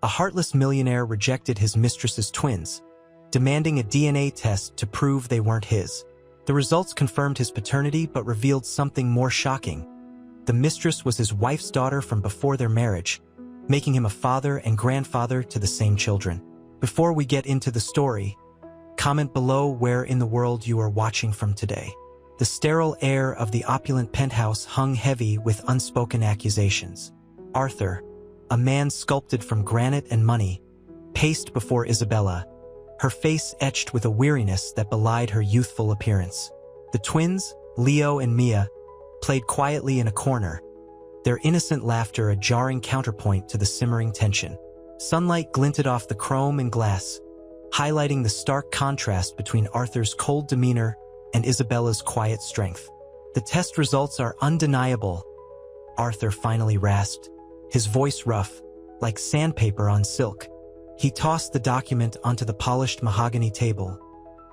A heartless millionaire rejected his mistress's twins, demanding a DNA test to prove they weren't his. The results confirmed his paternity but revealed something more shocking. The mistress was his wife's daughter from before their marriage, making him a father and grandfather to the same children. Before we get into the story, comment below where in the world you are watching from today. The sterile air of the opulent penthouse hung heavy with unspoken accusations. Arthur, a man sculpted from granite and money, paced before Isabella, her face etched with a weariness that belied her youthful appearance. The twins, Leo and Mia, played quietly in a corner, their innocent laughter a jarring counterpoint to the simmering tension. Sunlight glinted off the chrome and glass, highlighting the stark contrast between Arthur's cold demeanor and Isabella's quiet strength. The test results are undeniable, Arthur finally rasped, his voice rough, like sandpaper on silk. He tossed the document onto the polished mahogany table,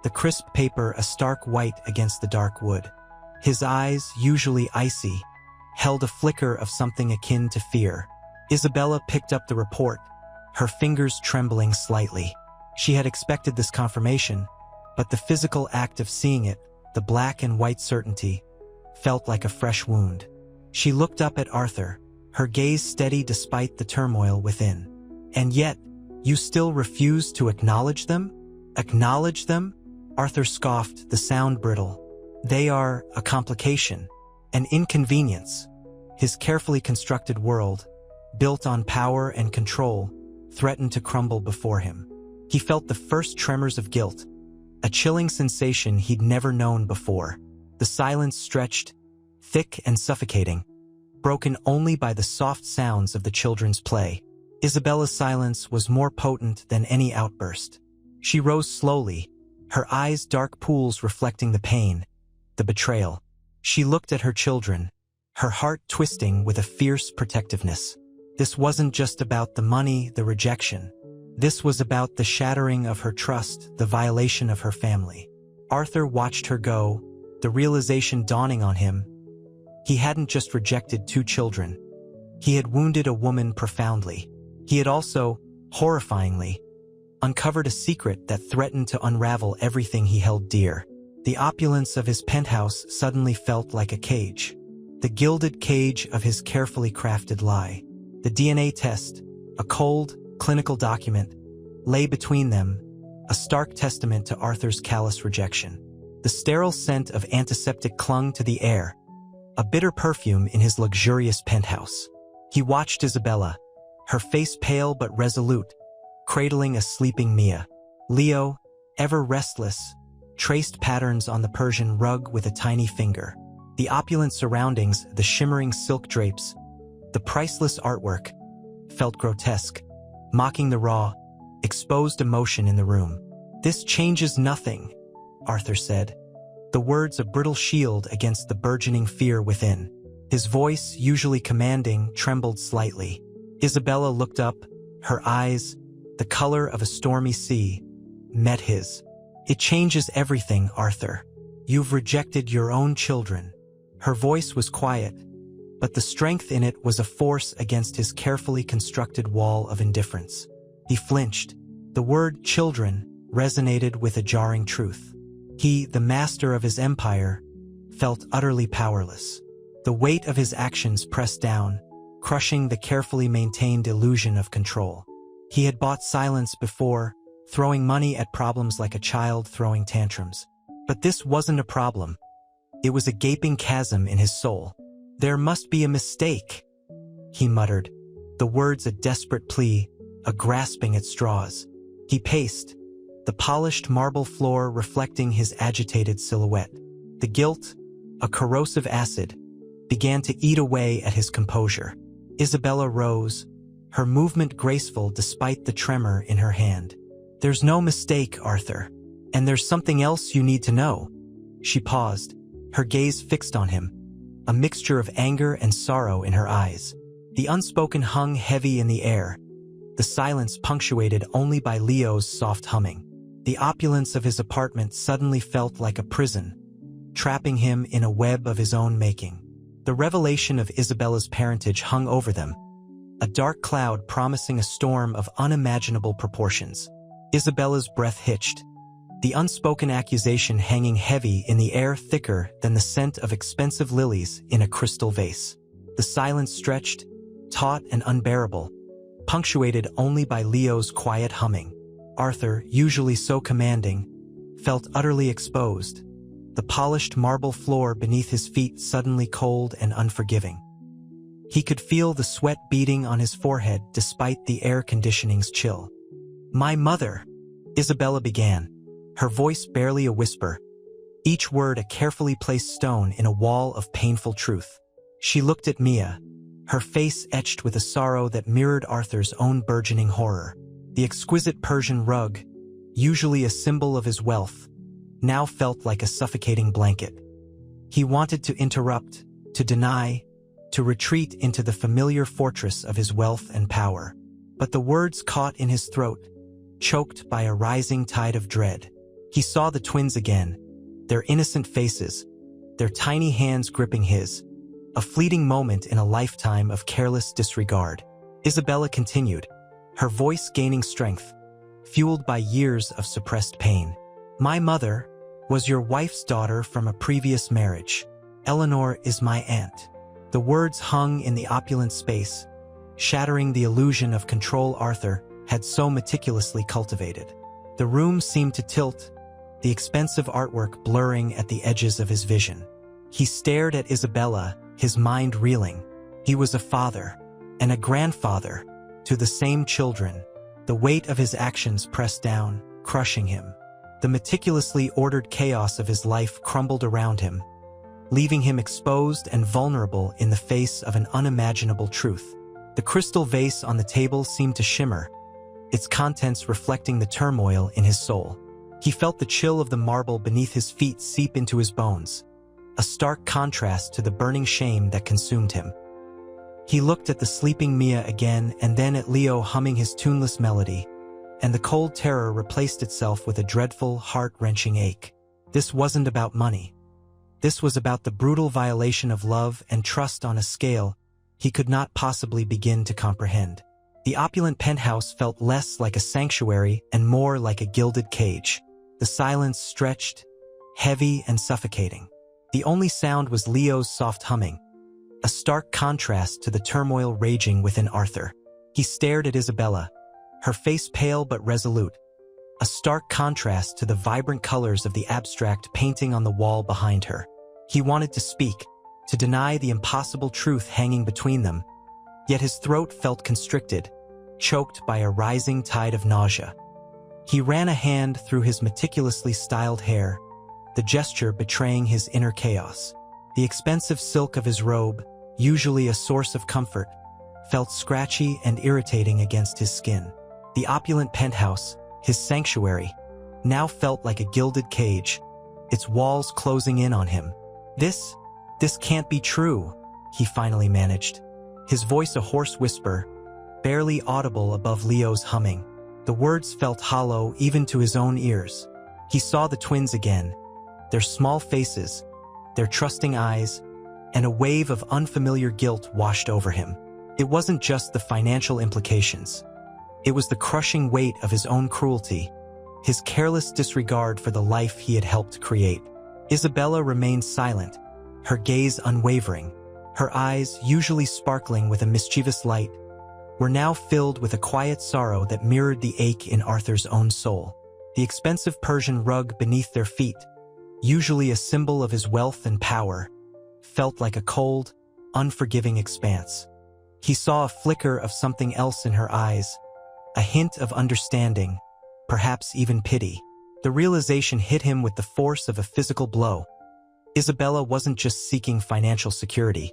the crisp paper a stark white against the dark wood. His eyes, usually icy, held a flicker of something akin to fear. Isabella picked up the report, her fingers trembling slightly. She had expected this confirmation, but the physical act of seeing it, the black and white certainty, felt like a fresh wound. She looked up at Arthur, her gaze steady despite the turmoil within. And yet, you still refuse to acknowledge them? Acknowledge them? Arthur scoffed, the sound brittle. They are a complication, an inconvenience. His carefully constructed world, built on power and control, threatened to crumble before him. He felt the first tremors of guilt, a chilling sensation he'd never known before. The silence stretched, thick and suffocating, broken only by the soft sounds of the children's play. Isabella's silence was more potent than any outburst. She rose slowly, her eyes dark pools reflecting the pain, the betrayal. She looked at her children, her heart twisting with a fierce protectiveness. This wasn't just about the money, the rejection. This was about the shattering of her trust, the violation of her family. Arthur watched her go, the realization dawning on him. He hadn't just rejected 2 children. He had wounded a woman profoundly. He had also, horrifyingly, uncovered a secret that threatened to unravel everything he held dear. The opulence of his penthouse suddenly felt like a cage. The gilded cage of his carefully crafted lie. The DNA test, a cold, clinical document, lay between them, a stark testament to Arthur's callous rejection. The sterile scent of antiseptic clung to the air, a bitter perfume in his luxurious penthouse. He watched Isabella, her face pale but resolute, cradling a sleeping Mia. Leo, ever restless, traced patterns on the Persian rug with a tiny finger. The opulent surroundings, the shimmering silk drapes, the priceless artwork, felt grotesque, mocking the raw, exposed emotion in the room. "This changes nothing," Arthur said, the words a brittle shield against the burgeoning fear within. His voice, usually commanding, trembled slightly. Isabella looked up, her eyes, the color of a stormy sea, met his. "It changes everything, Arthur. You've rejected your own children." Her voice was quiet, but the strength in it was a force against his carefully constructed wall of indifference. He flinched. The word children resonated with a jarring truth. He, the master of his empire, felt utterly powerless. The weight of his actions pressed down, crushing the carefully maintained illusion of control. He had bought silence before, throwing money at problems like a child throwing tantrums. But this wasn't a problem. It was a gaping chasm in his soul. "There must be a mistake," he muttered, the words a desperate plea, a grasping at straws. He paced, the polished marble floor reflecting his agitated silhouette. The guilt, a corrosive acid, began to eat away at his composure. Isabella rose, her movement graceful despite the tremor in her hand. "There's no mistake, Arthur. And there's something else you need to know." She paused, her gaze fixed on him, a mixture of anger and sorrow in her eyes. The unspoken hung heavy in the air, the silence punctuated only by Leo's soft humming. The opulence of his apartment suddenly felt like a prison, trapping him in a web of his own making. The revelation of Isabella's parentage hung over them, a dark cloud promising a storm of unimaginable proportions. Isabella's breath hitched, the unspoken accusation hanging heavy in the air, thicker than the scent of expensive lilies in a crystal vase. The silence stretched, taut and unbearable, punctuated only by Leo's quiet humming. Arthur, usually so commanding, felt utterly exposed, the polished marble floor beneath his feet suddenly cold and unforgiving. He could feel the sweat beading on his forehead despite the air conditioning's chill. "My mother," Isabella began, her voice barely a whisper, each word a carefully placed stone in a wall of painful truth. She looked at Mia, her face etched with a sorrow that mirrored Arthur's own burgeoning horror. The exquisite Persian rug, usually a symbol of his wealth, now felt like a suffocating blanket. He wanted to interrupt, to deny, to retreat into the familiar fortress of his wealth and power. But the words caught in his throat, choked by a rising tide of dread. He saw the twins again, their innocent faces, their tiny hands gripping his, a fleeting moment in a lifetime of careless disregard. Isabella continued, her voice gaining strength, fueled by years of suppressed pain. "My mother was your wife's daughter from a previous marriage. Eleanor is my aunt." The words hung in the opulent space, shattering the illusion of control Arthur had so meticulously cultivated. The room seemed to tilt, the expensive artwork blurring at the edges of his vision. He stared at Isabella, his mind reeling. He was a father, and a grandfather, to the same children. The weight of his actions pressed down, crushing him. The meticulously ordered chaos of his life crumbled around him, leaving him exposed and vulnerable in the face of an unimaginable truth. The crystal vase on the table seemed to shimmer, its contents reflecting the turmoil in his soul. He felt the chill of the marble beneath his feet seep into his bones, a stark contrast to the burning shame that consumed him. He looked at the sleeping Mia again and then at Leo humming his tuneless melody, and the cold terror replaced itself with a dreadful, heart-wrenching ache. This wasn't about money. This was about the brutal violation of love and trust on a scale he could not possibly begin to comprehend. The opulent penthouse felt less like a sanctuary and more like a gilded cage. The silence stretched, heavy and suffocating. The only sound was Leo's soft humming, a stark contrast to the turmoil raging within Arthur. He stared at Isabella, her face pale but resolute, a stark contrast to the vibrant colors of the abstract painting on the wall behind her. He wanted to speak, to deny the impossible truth hanging between them, yet his throat felt constricted, choked by a rising tide of nausea. He ran a hand through his meticulously styled hair, the gesture betraying his inner chaos. The expensive silk of his robe, usually a source of comfort, felt scratchy and irritating against his skin. The opulent penthouse, his sanctuary, now felt like a gilded cage, its walls closing in on him. This can't be true," he finally managed, his voice a hoarse whisper, barely audible above Leo's humming. The words felt hollow even to his own ears. He saw the twins again, their small faces, their trusting eyes, and a wave of unfamiliar guilt washed over him. It wasn't just the financial implications. It was the crushing weight of his own cruelty, his careless disregard for the life he had helped create. Isabella remained silent, her gaze unwavering. Her eyes, usually sparkling with a mischievous light, were now filled with a quiet sorrow that mirrored the ache in Arthur's own soul. The expensive Persian rug beneath their feet, usually a symbol of his wealth and power, felt like a cold, unforgiving expanse. He saw a flicker of something else in her eyes, a hint of understanding, perhaps even pity. The realization hit him with the force of a physical blow. Isabella wasn't just seeking financial security.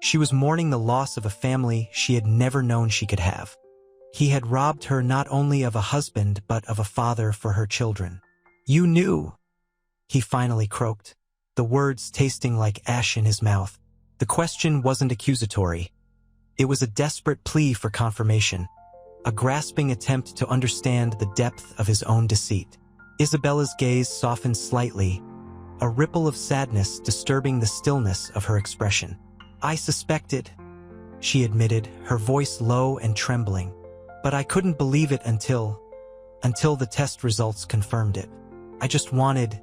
She was mourning the loss of a family she had never known she could have. He had robbed her not only of a husband but of a father for her children. "You knew," he finally croaked, the words tasting like ash in his mouth. The question wasn't accusatory. It was a desperate plea for confirmation, a grasping attempt to understand the depth of his own deceit. Isabella's gaze softened slightly, a ripple of sadness disturbing the stillness of her expression. "I suspected," she admitted, her voice low and trembling. But I couldn't believe it until the test results confirmed it. I just wanted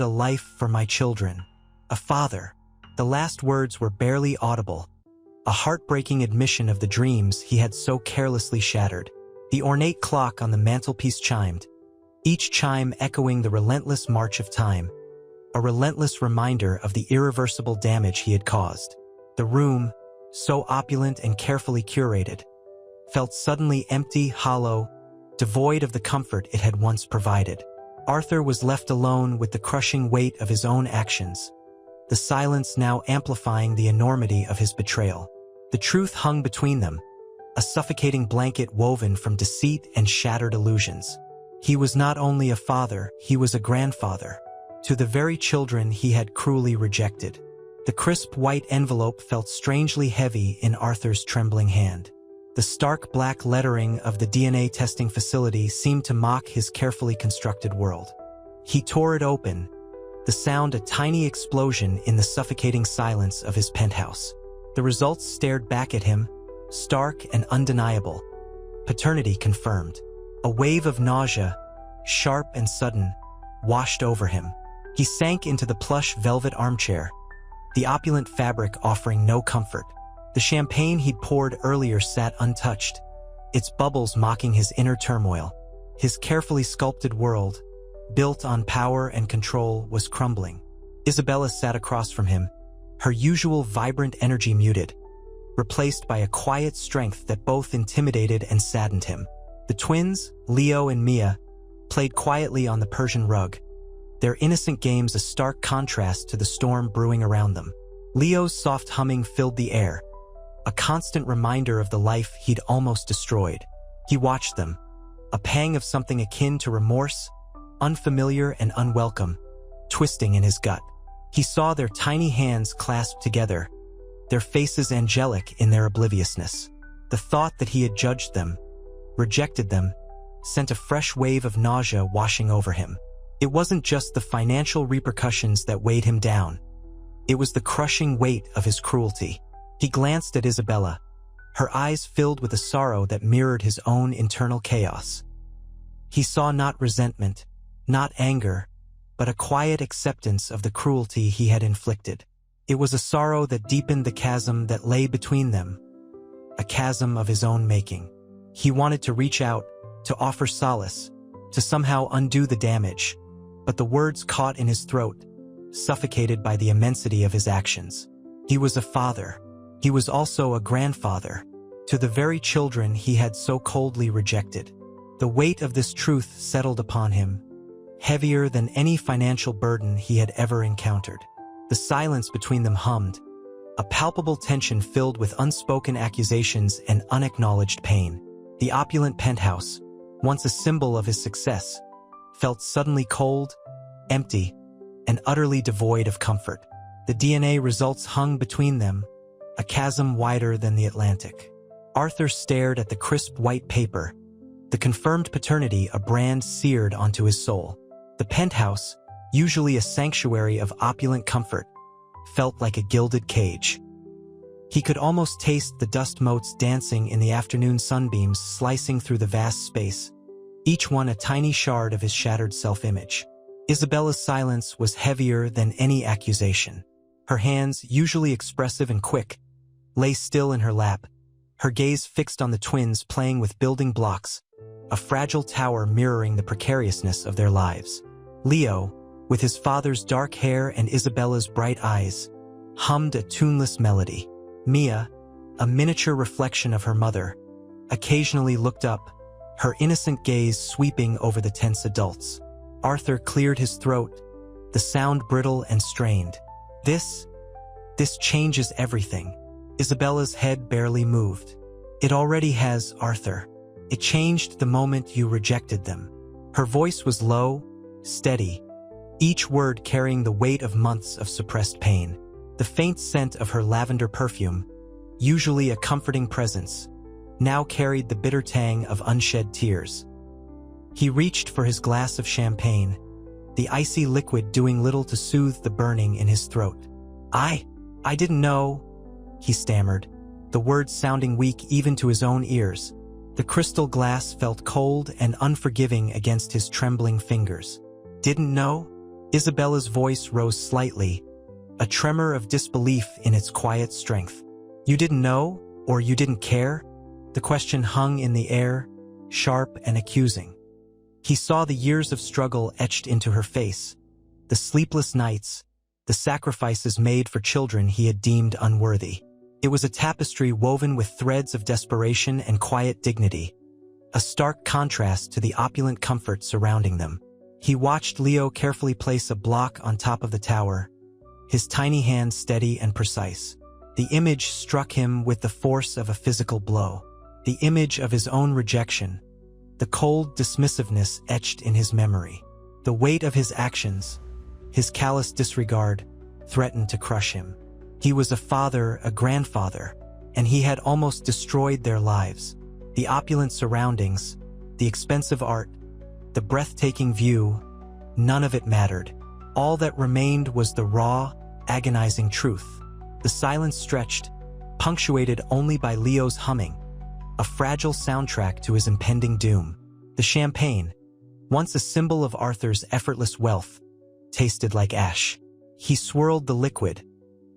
a life for my children. A father. The last words were barely audible. A heartbreaking admission of the dreams he had so carelessly shattered. The ornate clock on the mantelpiece chimed, each chime echoing the relentless march of time, a relentless reminder of the irreversible damage he had caused. The room, so opulent and carefully curated, felt suddenly empty, hollow, devoid of the comfort it had once provided. Arthur was left alone with the crushing weight of his own actions, the silence now amplifying the enormity of his betrayal. The truth hung between them, a suffocating blanket woven from deceit and shattered illusions. He was not only a father, he was a grandfather, to the very children he had cruelly rejected. The crisp white envelope felt strangely heavy in Arthur's trembling hand. The stark black lettering of the DNA testing facility seemed to mock his carefully constructed world. He tore it open, the sound a tiny explosion in the suffocating silence of his penthouse. The results stared back at him, stark and undeniable. Paternity confirmed. A wave of nausea, sharp and sudden, washed over him. He sank into the plush velvet armchair, the opulent fabric offering no comfort. The champagne he'd poured earlier sat untouched, its bubbles mocking his inner turmoil. His carefully sculpted world, built on power and control, was crumbling. Isabella sat across from him, her usual vibrant energy muted, replaced by a quiet strength that both intimidated and saddened him. The twins, Leo and Mia, played quietly on the Persian rug, their innocent games a stark contrast to the storm brewing around them. Leo's soft humming filled the air, a constant reminder of the life he'd almost destroyed. He watched them, a pang of something akin to remorse, unfamiliar and unwelcome, twisting in his gut. He saw their tiny hands clasped together, their faces angelic in their obliviousness. The thought that he had judged them, rejected them, sent a fresh wave of nausea washing over him. It wasn't just the financial repercussions that weighed him down. It was the crushing weight of his cruelty. He glanced at Isabella, her eyes filled with a sorrow that mirrored his own internal chaos. He saw not resentment, not anger, but a quiet acceptance of the cruelty he had inflicted. It was a sorrow that deepened the chasm that lay between them, a chasm of his own making. He wanted to reach out, to offer solace, to somehow undo the damage, but the words caught in his throat, suffocated by the immensity of his actions. He was a father. He was also a grandfather, to the very children he had so coldly rejected. The weight of this truth settled upon him, heavier than any financial burden he had ever encountered. The silence between them hummed, a palpable tension filled with unspoken accusations and unacknowledged pain. The opulent penthouse, once a symbol of his success, felt suddenly cold, empty, and utterly devoid of comfort. The DNA results hung between them, a chasm wider than the Atlantic. Arthur stared at the crisp white paper, the confirmed paternity a brand seared onto his soul. The penthouse, usually a sanctuary of opulent comfort, felt like a gilded cage. He could almost taste the dust motes dancing in the afternoon sunbeams slicing through the vast space, each one a tiny shard of his shattered self-image. Isabella's silence was heavier than any accusation. Her hands, usually expressive and quick, lay still in her lap, her gaze fixed on the twins playing with building blocks, a fragile tower mirroring the precariousness of their lives. Leo, with his father's dark hair and Isabella's bright eyes, hummed a tuneless melody. Mia, a miniature reflection of her mother, occasionally looked up, her innocent gaze sweeping over the tense adults. Arthur cleared his throat, the sound brittle and strained. This changes everything. Isabella's head barely moved. It already has, Arthur. It changed the moment you rejected them. Her voice was low, steady, each word carrying the weight of months of suppressed pain. The faint scent of her lavender perfume, usually a comforting presence, now carried the bitter tang of unshed tears. He reached for his glass of champagne, the icy liquid doing little to soothe the burning in his throat. I didn't know, he stammered, the words sounding weak even to his own ears. The crystal glass felt cold and unforgiving against his trembling fingers. Didn't know? Isabella's voice rose slightly, a tremor of disbelief in its quiet strength. You didn't know? Or you didn't care? The question hung in the air, sharp and accusing. He saw the years of struggle etched into her face, the sleepless nights, the sacrifices made for children he had deemed unworthy. It was a tapestry woven with threads of desperation and quiet dignity, a stark contrast to the opulent comfort surrounding them. He watched Leo carefully place a block on top of the tower, his tiny hand steady and precise. The image struck him with the force of a physical blow, the image of his own rejection, the cold dismissiveness etched in his memory. The weight of his actions, his callous disregard, threatened to crush him. He was a father, a grandfather, and he had almost destroyed their lives. The opulent surroundings, the expensive art, the breathtaking view, none of it mattered. All that remained was the raw, agonizing truth. The silence stretched, punctuated only by Leo's humming, a fragile soundtrack to his impending doom. The champagne, once a symbol of Arthur's effortless wealth, tasted like ash. He swirled the liquid,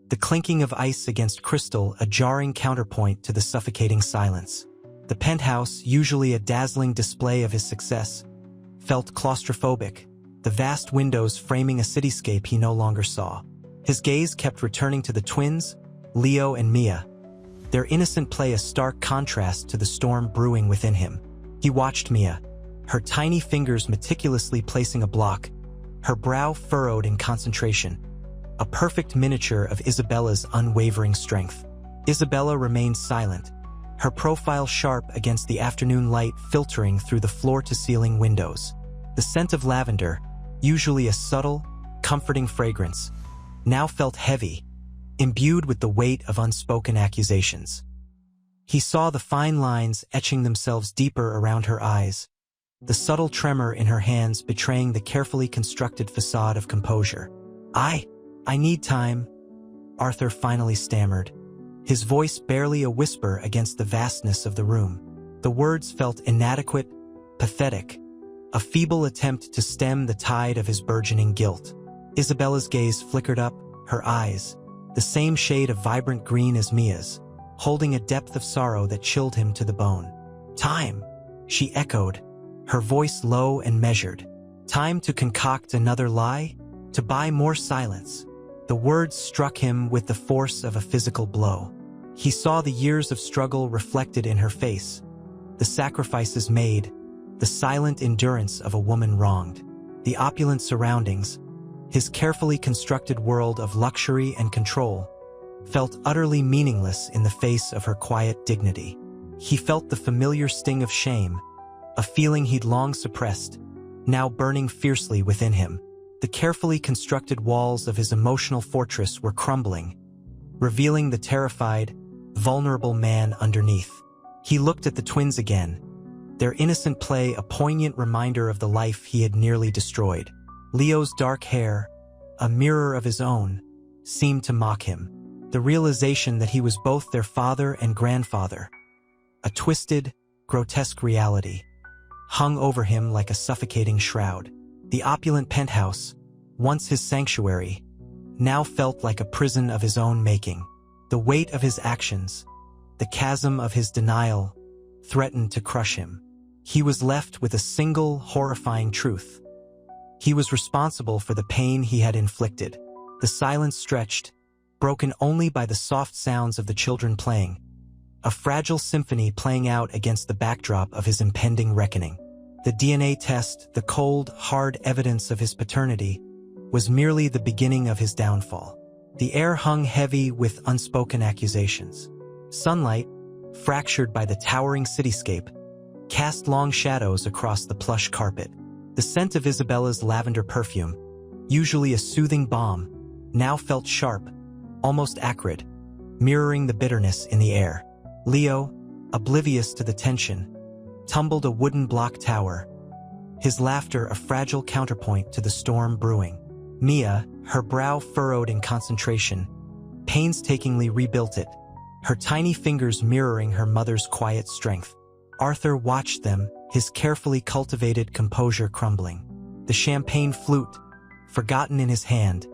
the clinking of ice against crystal a jarring counterpoint to the suffocating silence. The penthouse, usually a dazzling display of his success, felt claustrophobic, the vast windows framing a cityscape he no longer saw. His gaze kept returning to the twins, Leo and Mia, their innocent play a stark contrast to the storm brewing within him. He watched Mia, her tiny fingers meticulously placing a block, her brow furrowed in concentration, a perfect miniature of Isabella's unwavering strength. Isabella remained silent, her profile sharp against the afternoon light filtering through the floor-to-ceiling windows. The scent of lavender, usually a subtle, comforting fragrance, now felt heavy, imbued with the weight of unspoken accusations. He saw the fine lines etching themselves deeper around her eyes, the subtle tremor in her hands betraying the carefully constructed facade of composure. I need time," Arthur finally stammered, his voice barely a whisper against the vastness of the room. The words felt inadequate, pathetic, a feeble attempt to stem the tide of his burgeoning guilt. Isabella's gaze flickered up, her eyes, the same shade of vibrant green as Mia's, holding a depth of sorrow that chilled him to the bone. "Time," she echoed, her voice low and measured. "Time to concoct another lie? To buy more silence?" The words struck him with the force of a physical blow. He saw the years of struggle reflected in her face, the sacrifices made, the silent endurance of a woman wronged. The opulent surroundings, his carefully constructed world of luxury and control, felt utterly meaningless in the face of her quiet dignity. He felt the familiar sting of shame, a feeling he'd long suppressed, now burning fiercely within him. The carefully constructed walls of his emotional fortress were crumbling, revealing the terrified, vulnerable man underneath. He looked at the twins again, their innocent play a poignant reminder of the life he had nearly destroyed. Leo's dark hair, a mirror of his own, seemed to mock him. The realization that he was both their father and grandfather, a twisted, grotesque reality, hung over him like a suffocating shroud. The opulent penthouse, once his sanctuary, now felt like a prison of his own making. The weight of his actions, the chasm of his denial, threatened to crush him. He was left with a single, horrifying truth. He was responsible for the pain he had inflicted. The silence stretched, broken only by the soft sounds of the children playing, a fragile symphony playing out against the backdrop of his impending reckoning. The DNA test, the cold, hard evidence of his paternity, was merely the beginning of his downfall. The air hung heavy with unspoken accusations. Sunlight, fractured by the towering cityscape, cast long shadows across the plush carpet. The scent of Isabella's lavender perfume, usually a soothing balm, now felt sharp, almost acrid, mirroring the bitterness in the air. Leo, oblivious to the tension, tumbled a wooden block tower, his laughter a fragile counterpoint to the storm brewing. Mia, her brow furrowed in concentration, painstakingly rebuilt it, her tiny fingers mirroring her mother's quiet strength. Arthur watched them, his carefully cultivated composure crumbling. The champagne flute, forgotten in his hand,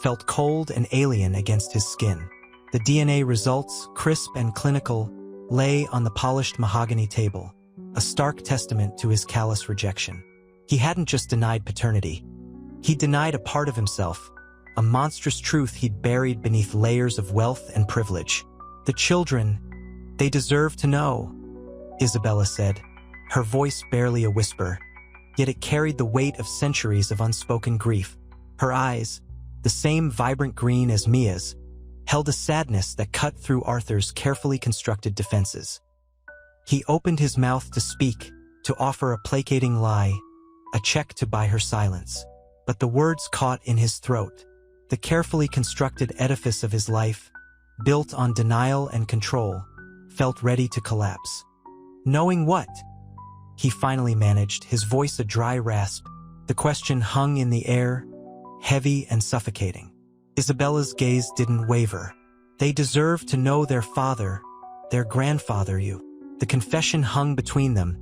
felt cold and alien against his skin. The DNA results, crisp and clinical, lay on the polished mahogany table, a stark testament to his callous rejection. He hadn't just denied paternity. He denied a part of himself, a monstrous truth he'd buried beneath layers of wealth and privilege. The children, they deserve to know, Isabella said, her voice barely a whisper, yet it carried the weight of centuries of unspoken grief. Her eyes, the same vibrant green as Mia's, held a sadness that cut through Arthur's carefully constructed defenses. He opened his mouth to speak, to offer a placating lie, a check to buy her silence. But the words caught in his throat. The carefully constructed edifice of his life, built on denial and control, felt ready to collapse. Knowing what? He finally managed, his voice a dry rasp. The question hung in the air, heavy and suffocating. Isabella's gaze didn't waver. They deserve to know their father, their grandfather. The confession hung between them,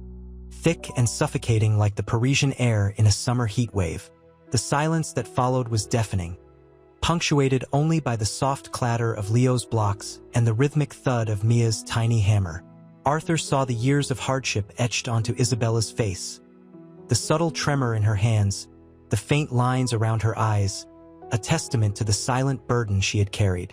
thick and suffocating like the Parisian air in a summer heat wave. The silence that followed was deafening, punctuated only by the soft clatter of Leo's blocks and the rhythmic thud of Mia's tiny hammer. Arthur saw the years of hardship etched onto Isabella's face. The subtle tremor in her hands, the faint lines around her eyes, a testament to the silent burden she had carried.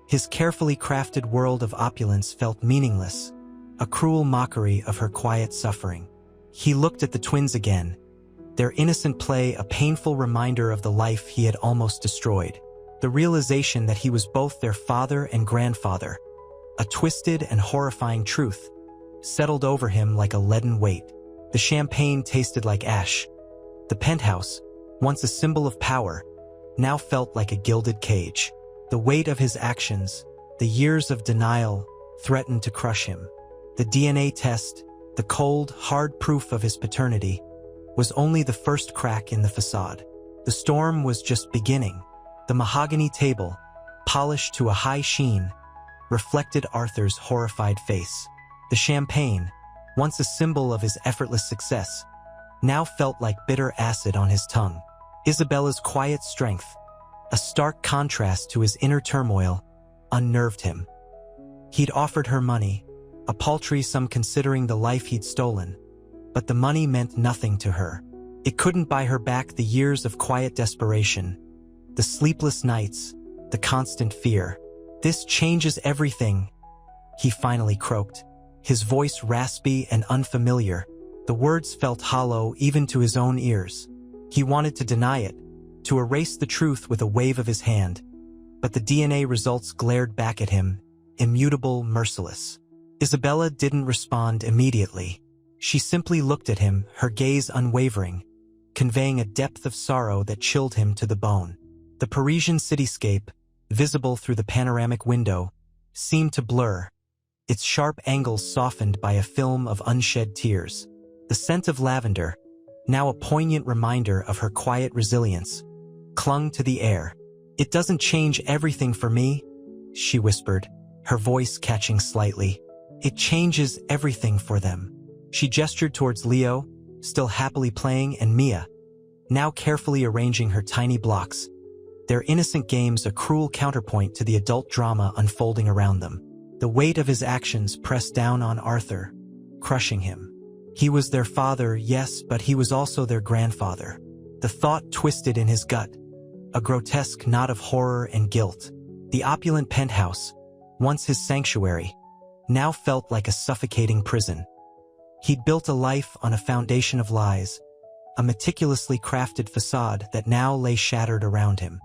His carefully crafted world of opulence felt meaningless, a cruel mockery of her quiet suffering. He looked at the twins again, their innocent play a painful reminder of the life he had almost destroyed. The realization that he was both their father and grandfather, a twisted and horrifying truth, settled over him like a leaden weight. The champagne tasted like ash. The penthouse, once a symbol of power, now felt like a gilded cage. The weight of his actions, the years of denial, threatened to crush him. The DNA test, the cold, hard proof of his paternity, was only the first crack in the facade. The storm was just beginning. The mahogany table, polished to a high sheen, reflected Arthur's horrified face. The champagne, once a symbol of his effortless success, now felt like bitter acid on his tongue. Isabella's quiet strength, a stark contrast to his inner turmoil, unnerved him. He'd offered her money, a paltry sum considering the life he'd stolen, but the money meant nothing to her. It couldn't buy her back the years of quiet desperation, the sleepless nights, the constant fear. "This changes everything," he finally croaked, his voice raspy and unfamiliar. The words felt hollow even to his own ears. He wanted to deny it, to erase the truth with a wave of his hand, but the DNA results glared back at him, immutable, merciless. Isabella didn't respond immediately. She simply looked at him, her gaze unwavering, conveying a depth of sorrow that chilled him to the bone. The Parisian cityscape, visible through the panoramic window, seemed to blur, its sharp angles softened by a film of unshed tears. The scent of lavender, now a poignant reminder of her quiet resilience, clung to the air. "It doesn't change everything for me," she whispered, her voice catching slightly. "It changes everything for them." She gestured towards Leo, still happily playing, and Mia, now carefully arranging her tiny blocks, their innocent games a cruel counterpoint to the adult drama unfolding around them. The weight of his actions pressed down on Arthur, crushing him. He was their father, yes, but he was also their grandfather. The thought twisted in his gut, a grotesque knot of horror and guilt. The opulent penthouse, once his sanctuary, now felt like a suffocating prison. He'd built a life on a foundation of lies, a meticulously crafted facade that now lay shattered around him.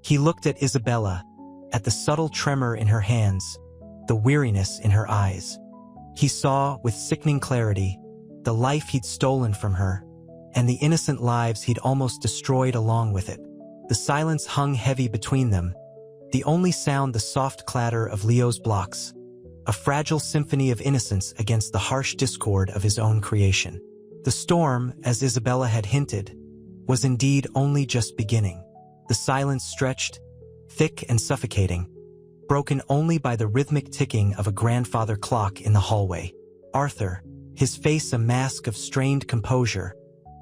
He looked at Isabella, at the subtle tremor in her hands, the weariness in her eyes. He saw, with sickening clarity, the life he'd stolen from her, and the innocent lives he'd almost destroyed along with it. The silence hung heavy between them, the only sound the soft clatter of Leo's blocks, a fragile symphony of innocence against the harsh discord of his own creation. The storm, as Isabella had hinted, was indeed only just beginning. The silence stretched, thick and suffocating, broken only by the rhythmic ticking of a grandfather clock in the hallway. Arthur, his face a mask of strained composure,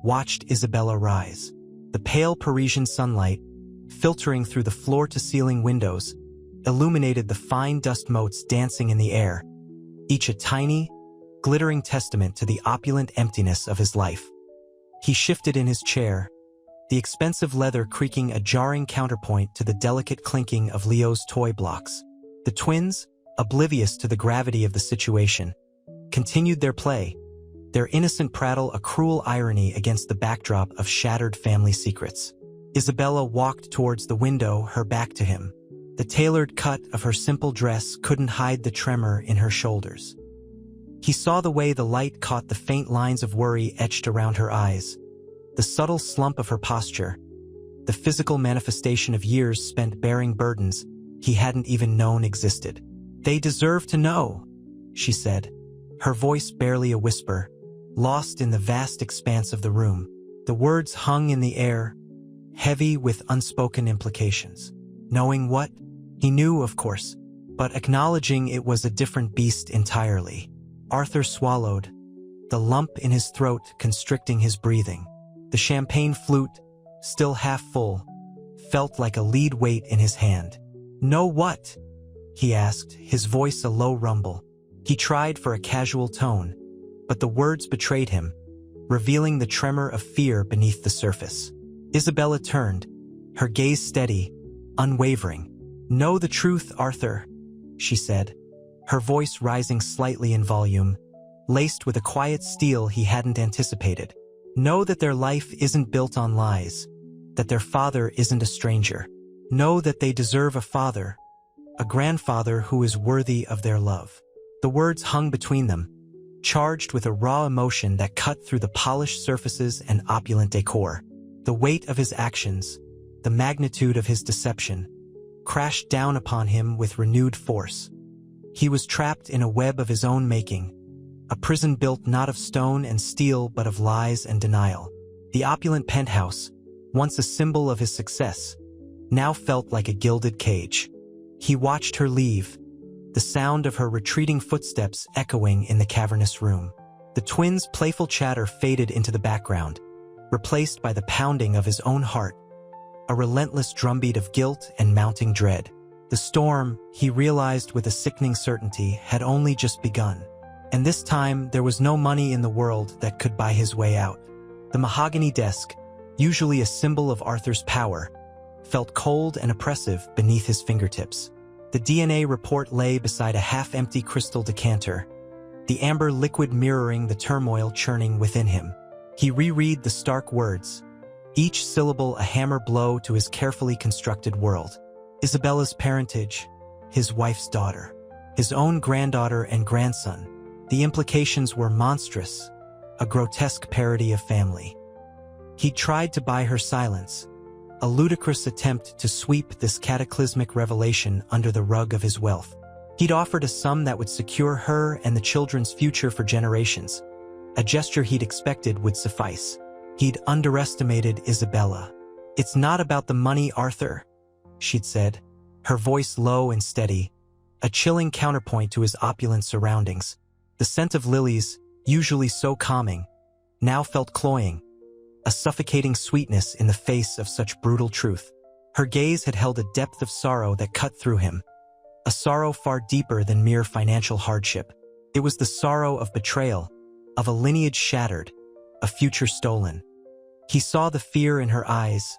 watched Isabella rise. The pale Parisian sunlight, filtering through the floor-to-ceiling windows, illuminated the fine dust motes dancing in the air, each a tiny, glittering testament to the opulent emptiness of his life. He shifted in his chair, the expensive leather creaking a jarring counterpoint to the delicate clinking of Leo's toy blocks. The twins, oblivious to the gravity of the situation, continued their play, their innocent prattle a cruel irony against the backdrop of shattered family secrets. Isabella walked towards the window, her back to him. The tailored cut of her simple dress couldn't hide the tremor in her shoulders. He saw the way the light caught the faint lines of worry etched around her eyes, the subtle slump of her posture, the physical manifestation of years spent bearing burdens he hadn't even known existed. "They deserve to know," she said, her voice barely a whisper, lost in the vast expanse of the room. The words hung in the air, heavy with unspoken implications. Knowing what? He knew, of course, but acknowledging it was a different beast entirely. Arthur swallowed, the lump in his throat constricting his breathing. The champagne flute, still half full, felt like a lead weight in his hand. "Know what?" he asked, his voice a low rumble. He tried for a casual tone, but the words betrayed him, revealing the tremor of fear beneath the surface. Isabella turned, her gaze steady, unwavering. "Know the truth, Arthur," she said, her voice rising slightly in volume, laced with a quiet steel he hadn't anticipated. "Know that their life isn't built on lies, that their father isn't a stranger. Know that they deserve a father, a grandfather who is worthy of their love." The words hung between them, charged with a raw emotion that cut through the polished surfaces and opulent decor. The weight of his actions, the magnitude of his deception, crashed down upon him with renewed force. He was trapped in a web of his own making, a prison built not of stone and steel but of lies and denial. The opulent penthouse, once a symbol of his success, now felt like a gilded cage. He watched her leave, the sound of her retreating footsteps echoing in the cavernous room. The twins' playful chatter faded into the background, replaced by the pounding of his own heart, a relentless drumbeat of guilt and mounting dread. The storm, he realized with a sickening certainty, had only just begun. And this time there was no money in the world that could buy his way out. The mahogany desk, usually a symbol of Arthur's power, felt cold and oppressive beneath his fingertips. The DNA report lay beside a half-empty crystal decanter, the amber liquid mirroring the turmoil churning within him. He reread the stark words, each syllable a hammer blow to his carefully constructed world. Isabella's parentage, his wife's daughter, his own granddaughter and grandson. The implications were monstrous, a grotesque parody of family. He tried to buy her silence, a ludicrous attempt to sweep this cataclysmic revelation under the rug of his wealth. He'd offered a sum that would secure her and the children's future for generations, a gesture he'd expected would suffice. He'd underestimated Isabella. "It's not about the money, Arthur," she'd said, her voice low and steady, a chilling counterpoint to his opulent surroundings. The scent of lilies, usually so calming, now felt cloying, a suffocating sweetness in the face of such brutal truth. Her gaze had held a depth of sorrow that cut through him, a sorrow far deeper than mere financial hardship. It was the sorrow of betrayal, of a lineage shattered, a future stolen. He saw the fear in her eyes,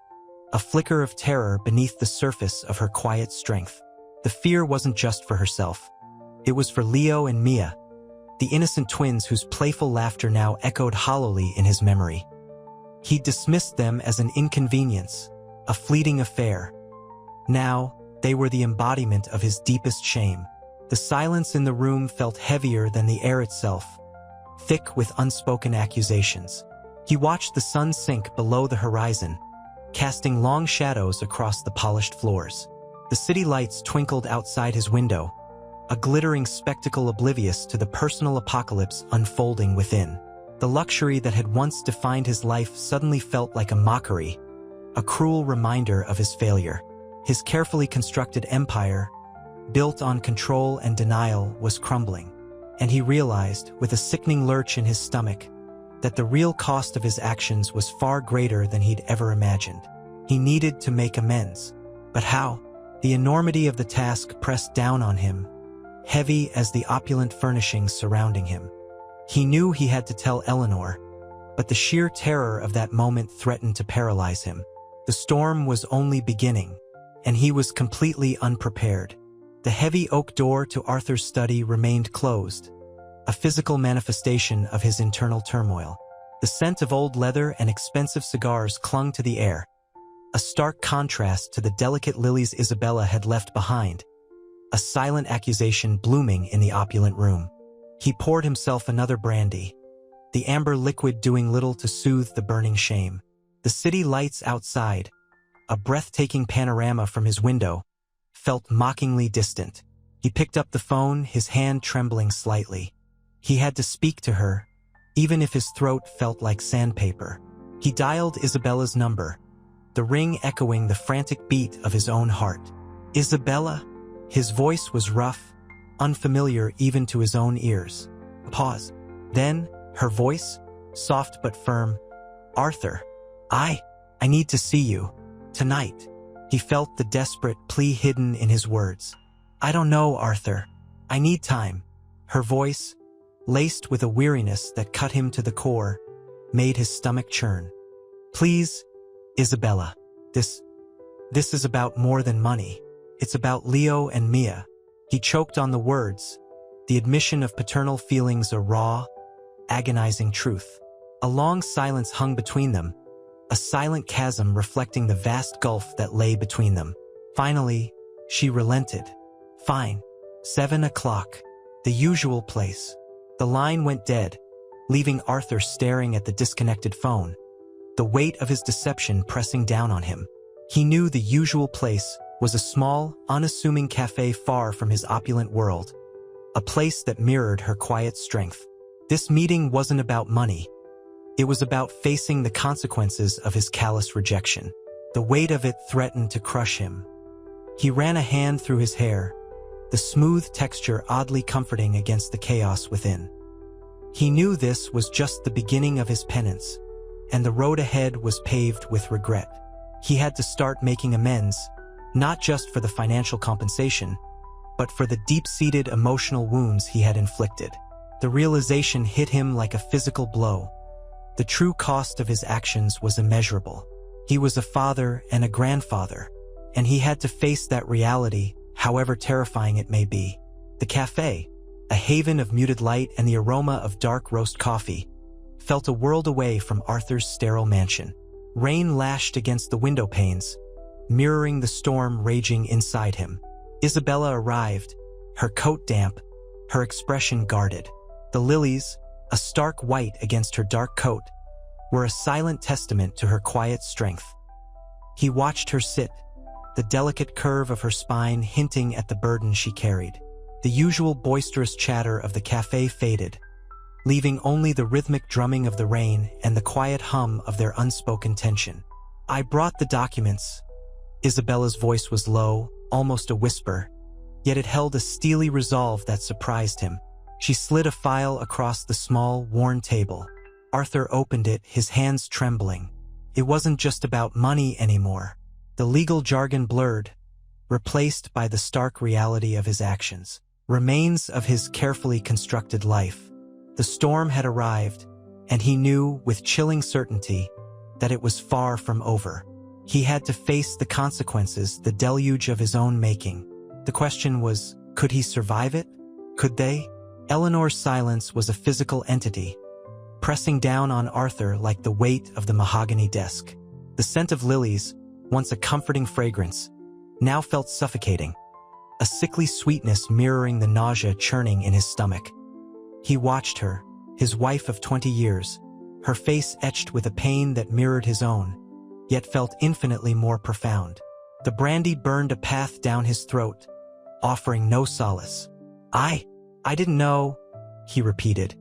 a flicker of terror beneath the surface of her quiet strength. The fear wasn't just for herself. It was for Leo and Mia, the innocent twins whose playful laughter now echoed hollowly in his memory. He dismissed them as an inconvenience, a fleeting affair. Now, they were the embodiment of his deepest shame. The silence in the room felt heavier than the air itself, thick with unspoken accusations. He watched the sun sink below the horizon, casting long shadows across the polished floors. The city lights twinkled outside his window, a glittering spectacle oblivious to the personal apocalypse unfolding within. The luxury that had once defined his life suddenly felt like a mockery, a cruel reminder of his failure. His carefully constructed empire, built on control and denial, was crumbling. And he realized, with a sickening lurch in his stomach, that the real cost of his actions was far greater than he'd ever imagined. He needed to make amends. But how? The enormity of the task pressed down on him, heavy as the opulent furnishings surrounding him. He knew he had to tell Eleanor, but the sheer terror of that moment threatened to paralyze him. The storm was only beginning, and he was completely unprepared. The heavy oak door to Arthur's study remained closed, a physical manifestation of his internal turmoil. The scent of old leather and expensive cigars clung to the air, a stark contrast to the delicate lilies Isabella had left behind, a silent accusation blooming in the opulent room. He poured himself another brandy, the amber liquid doing little to soothe the burning shame. The city lights outside, a breathtaking panorama from his window, felt mockingly distant. He picked up the phone, his hand trembling slightly. He had to speak to her, even if his throat felt like sandpaper. He dialed Isabella's number, the ring echoing the frantic beat of his own heart. Isabella? His voice was rough, unfamiliar even to his own ears. A pause. Then, her voice, soft but firm. Arthur, I need to see you. Tonight. He felt the desperate plea hidden in his words. I don't know, Arthur. I need time. Her voice, laced with a weariness that cut him to the core, made his stomach churn. Please, Isabella. This is about more than money. It's about Leo and Mia. He choked on the words, the admission of paternal feelings a raw, agonizing truth. A long silence hung between them, a silent chasm reflecting the vast gulf that lay between them. Finally, she relented. Fine. 7 o'clock. The usual place. The line went dead, leaving Arthur staring at the disconnected phone, the weight of his deception pressing down on him. He knew the usual place was a small, unassuming cafe far from his opulent world, a place that mirrored her quiet strength. This meeting wasn't about money. It was about facing the consequences of his callous rejection. The weight of it threatened to crush him. He ran a hand through his hair, the smooth texture oddly comforting against the chaos within. He knew this was just the beginning of his penance, and the road ahead was paved with regret. He had to start making amends, not just for the financial compensation, but for the deep-seated emotional wounds he had inflicted. The realization hit him like a physical blow. The true cost of his actions was immeasurable. He was a father and a grandfather, and he had to face that reality, however terrifying it may be. The cafe, a haven of muted light and the aroma of dark roast coffee, felt a world away from Arthur's sterile mansion. Rain lashed against the window panes, mirroring the storm raging inside him. Isabella arrived, her coat damp, her expression guarded. The lilies, a stark white against her dark coat, were a silent testament to her quiet strength. He watched her sit, the delicate curve of her spine hinting at the burden she carried. The usual boisterous chatter of the cafe faded, leaving only the rhythmic drumming of the rain and the quiet hum of their unspoken tension. I brought the documents. Isabella's voice was low, almost a whisper, yet it held a steely resolve that surprised him. She slid a file across the small, worn table. Arthur opened it, his hands trembling. It wasn't just about money anymore. The legal jargon blurred, replaced by the stark reality of his actions. Remains of his carefully constructed life. The storm had arrived, and he knew with chilling certainty that it was far from over. He had to face the consequences, the deluge of his own making. The question was, could he survive it? Could they? Eleanor's silence was a physical entity, pressing down on Arthur like the weight of the mahogany desk. The scent of lilies, once a comforting fragrance, now felt suffocating, a sickly sweetness mirroring the nausea churning in his stomach. He watched her, his wife of 20 years, her face etched with a pain that mirrored his own, yet felt infinitely more profound. The brandy burned a path down his throat, offering no solace. I didn't know, he repeated,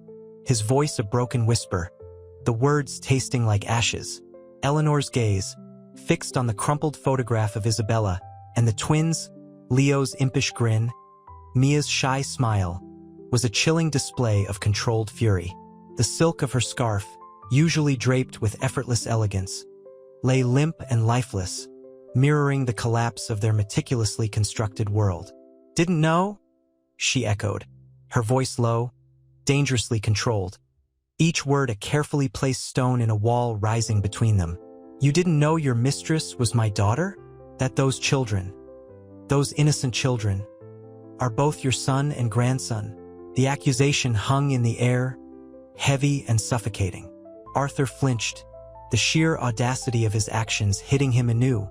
his voice a broken whisper, the words tasting like ashes. Eleanor's gaze, fixed on the crumpled photograph of Isabella, and the twins, Leo's impish grin, Mia's shy smile, was a chilling display of controlled fury. The silk of her scarf, usually draped with effortless elegance, lay limp and lifeless, mirroring the collapse of their meticulously constructed world. "Didn't know?" she echoed, her voice low, dangerously controlled, each word a carefully placed stone in a wall rising between them. "You didn't know your mistress was my daughter? That those children, those innocent children, are both your son and grandson?" The accusation hung in the air, heavy and suffocating. Arthur flinched, the sheer audacity of his actions hitting him anew,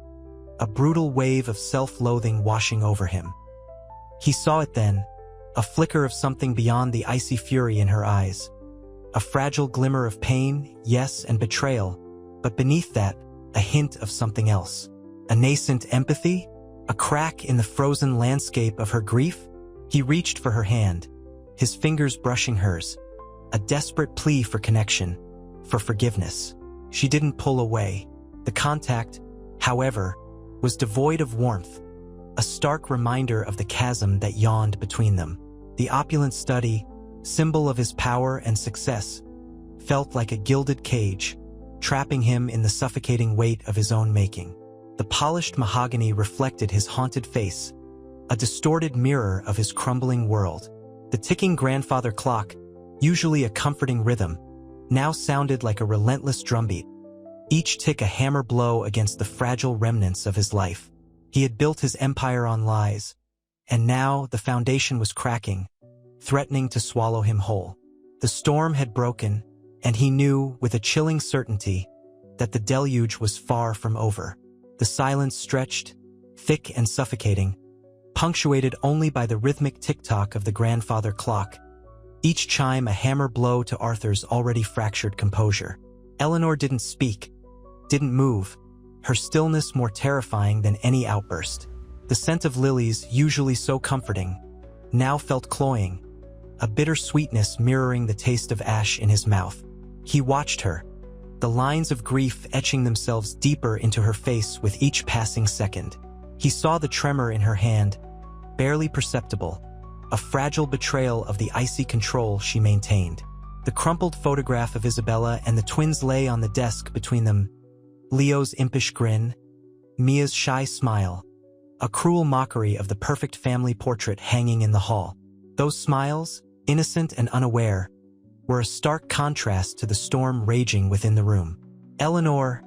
a brutal wave of self-loathing washing over him. He saw it then, a flicker of something beyond the icy fury in her eyes. A fragile glimmer of pain, yes, and betrayal, but beneath that, a hint of something else. A nascent empathy? A crack in the frozen landscape of her grief? He reached for her hand, his fingers brushing hers, a desperate plea for connection, for forgiveness. She didn't pull away. The contact, however, was devoid of warmth, a stark reminder of the chasm that yawned between them. The opulent study, symbol of his power and success, felt like a gilded cage, trapping him in the suffocating weight of his own making. The polished mahogany reflected his haunted face, a distorted mirror of his crumbling world. The ticking grandfather clock, usually a comforting rhythm, now sounded like a relentless drumbeat, each tick a hammer blow against the fragile remnants of his life. He had built his empire on lies, and now the foundation was cracking, threatening to swallow him whole. The storm had broken, and he knew with a chilling certainty that the deluge was far from over. The silence stretched, thick and suffocating, punctuated only by the rhythmic tick-tock of the grandfather clock, each chime a hammer blow to Arthur's already fractured composure. Eleanor didn't speak, didn't move, her stillness more terrifying than any outburst. The scent of lilies, usually so comforting, now felt cloying, a bitter sweetness mirroring the taste of ash in his mouth. He watched her, the lines of grief etching themselves deeper into her face with each passing second. He saw the tremor in her hand, barely perceptible, a fragile betrayal of the icy control she maintained. The crumpled photograph of Isabella and the twins lay on the desk between them, Leo's impish grin, Mia's shy smile, a cruel mockery of the perfect family portrait hanging in the hall. Those smiles, innocent and unaware, were a stark contrast to the storm raging within the room. "Eleanor,"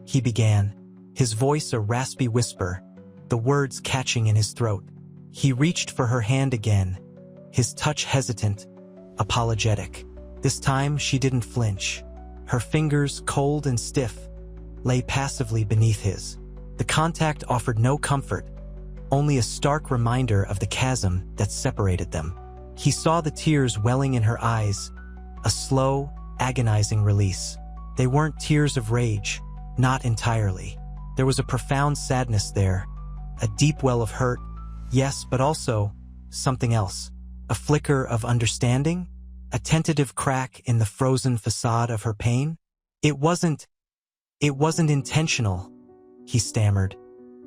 he began, his voice a raspy whisper, the words catching in his throat. He reached for her hand again, his touch hesitant, apologetic. This time she didn't flinch. Her fingers, cold and stiff, lay passively beneath his. The contact offered no comfort, only a stark reminder of the chasm that separated them. He saw the tears welling in her eyes, a slow, agonizing release. They weren't tears of rage, not entirely. There was a profound sadness there, a deep well of hurt, yes, but also something else. A flicker of understanding, a tentative crack in the frozen facade of her pain. It wasn't intentional, he stammered,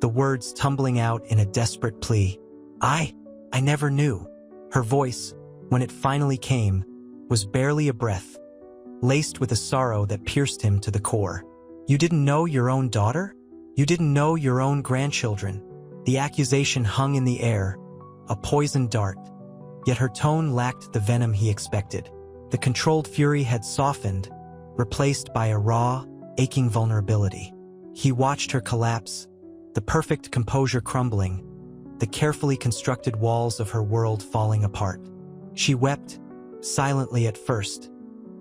the words tumbling out in a desperate plea. I never knew." Her voice, when it finally came, was barely a breath, laced with a sorrow that pierced him to the core. "You didn't know your own daughter? You didn't know your own grandchildren?" The accusation hung in the air, a poisoned dart, yet her tone lacked the venom he expected. The controlled fury had softened, replaced by a raw, aching vulnerability. He watched her collapse, the perfect composure crumbling, the carefully constructed walls of her world falling apart. She wept, silently at first,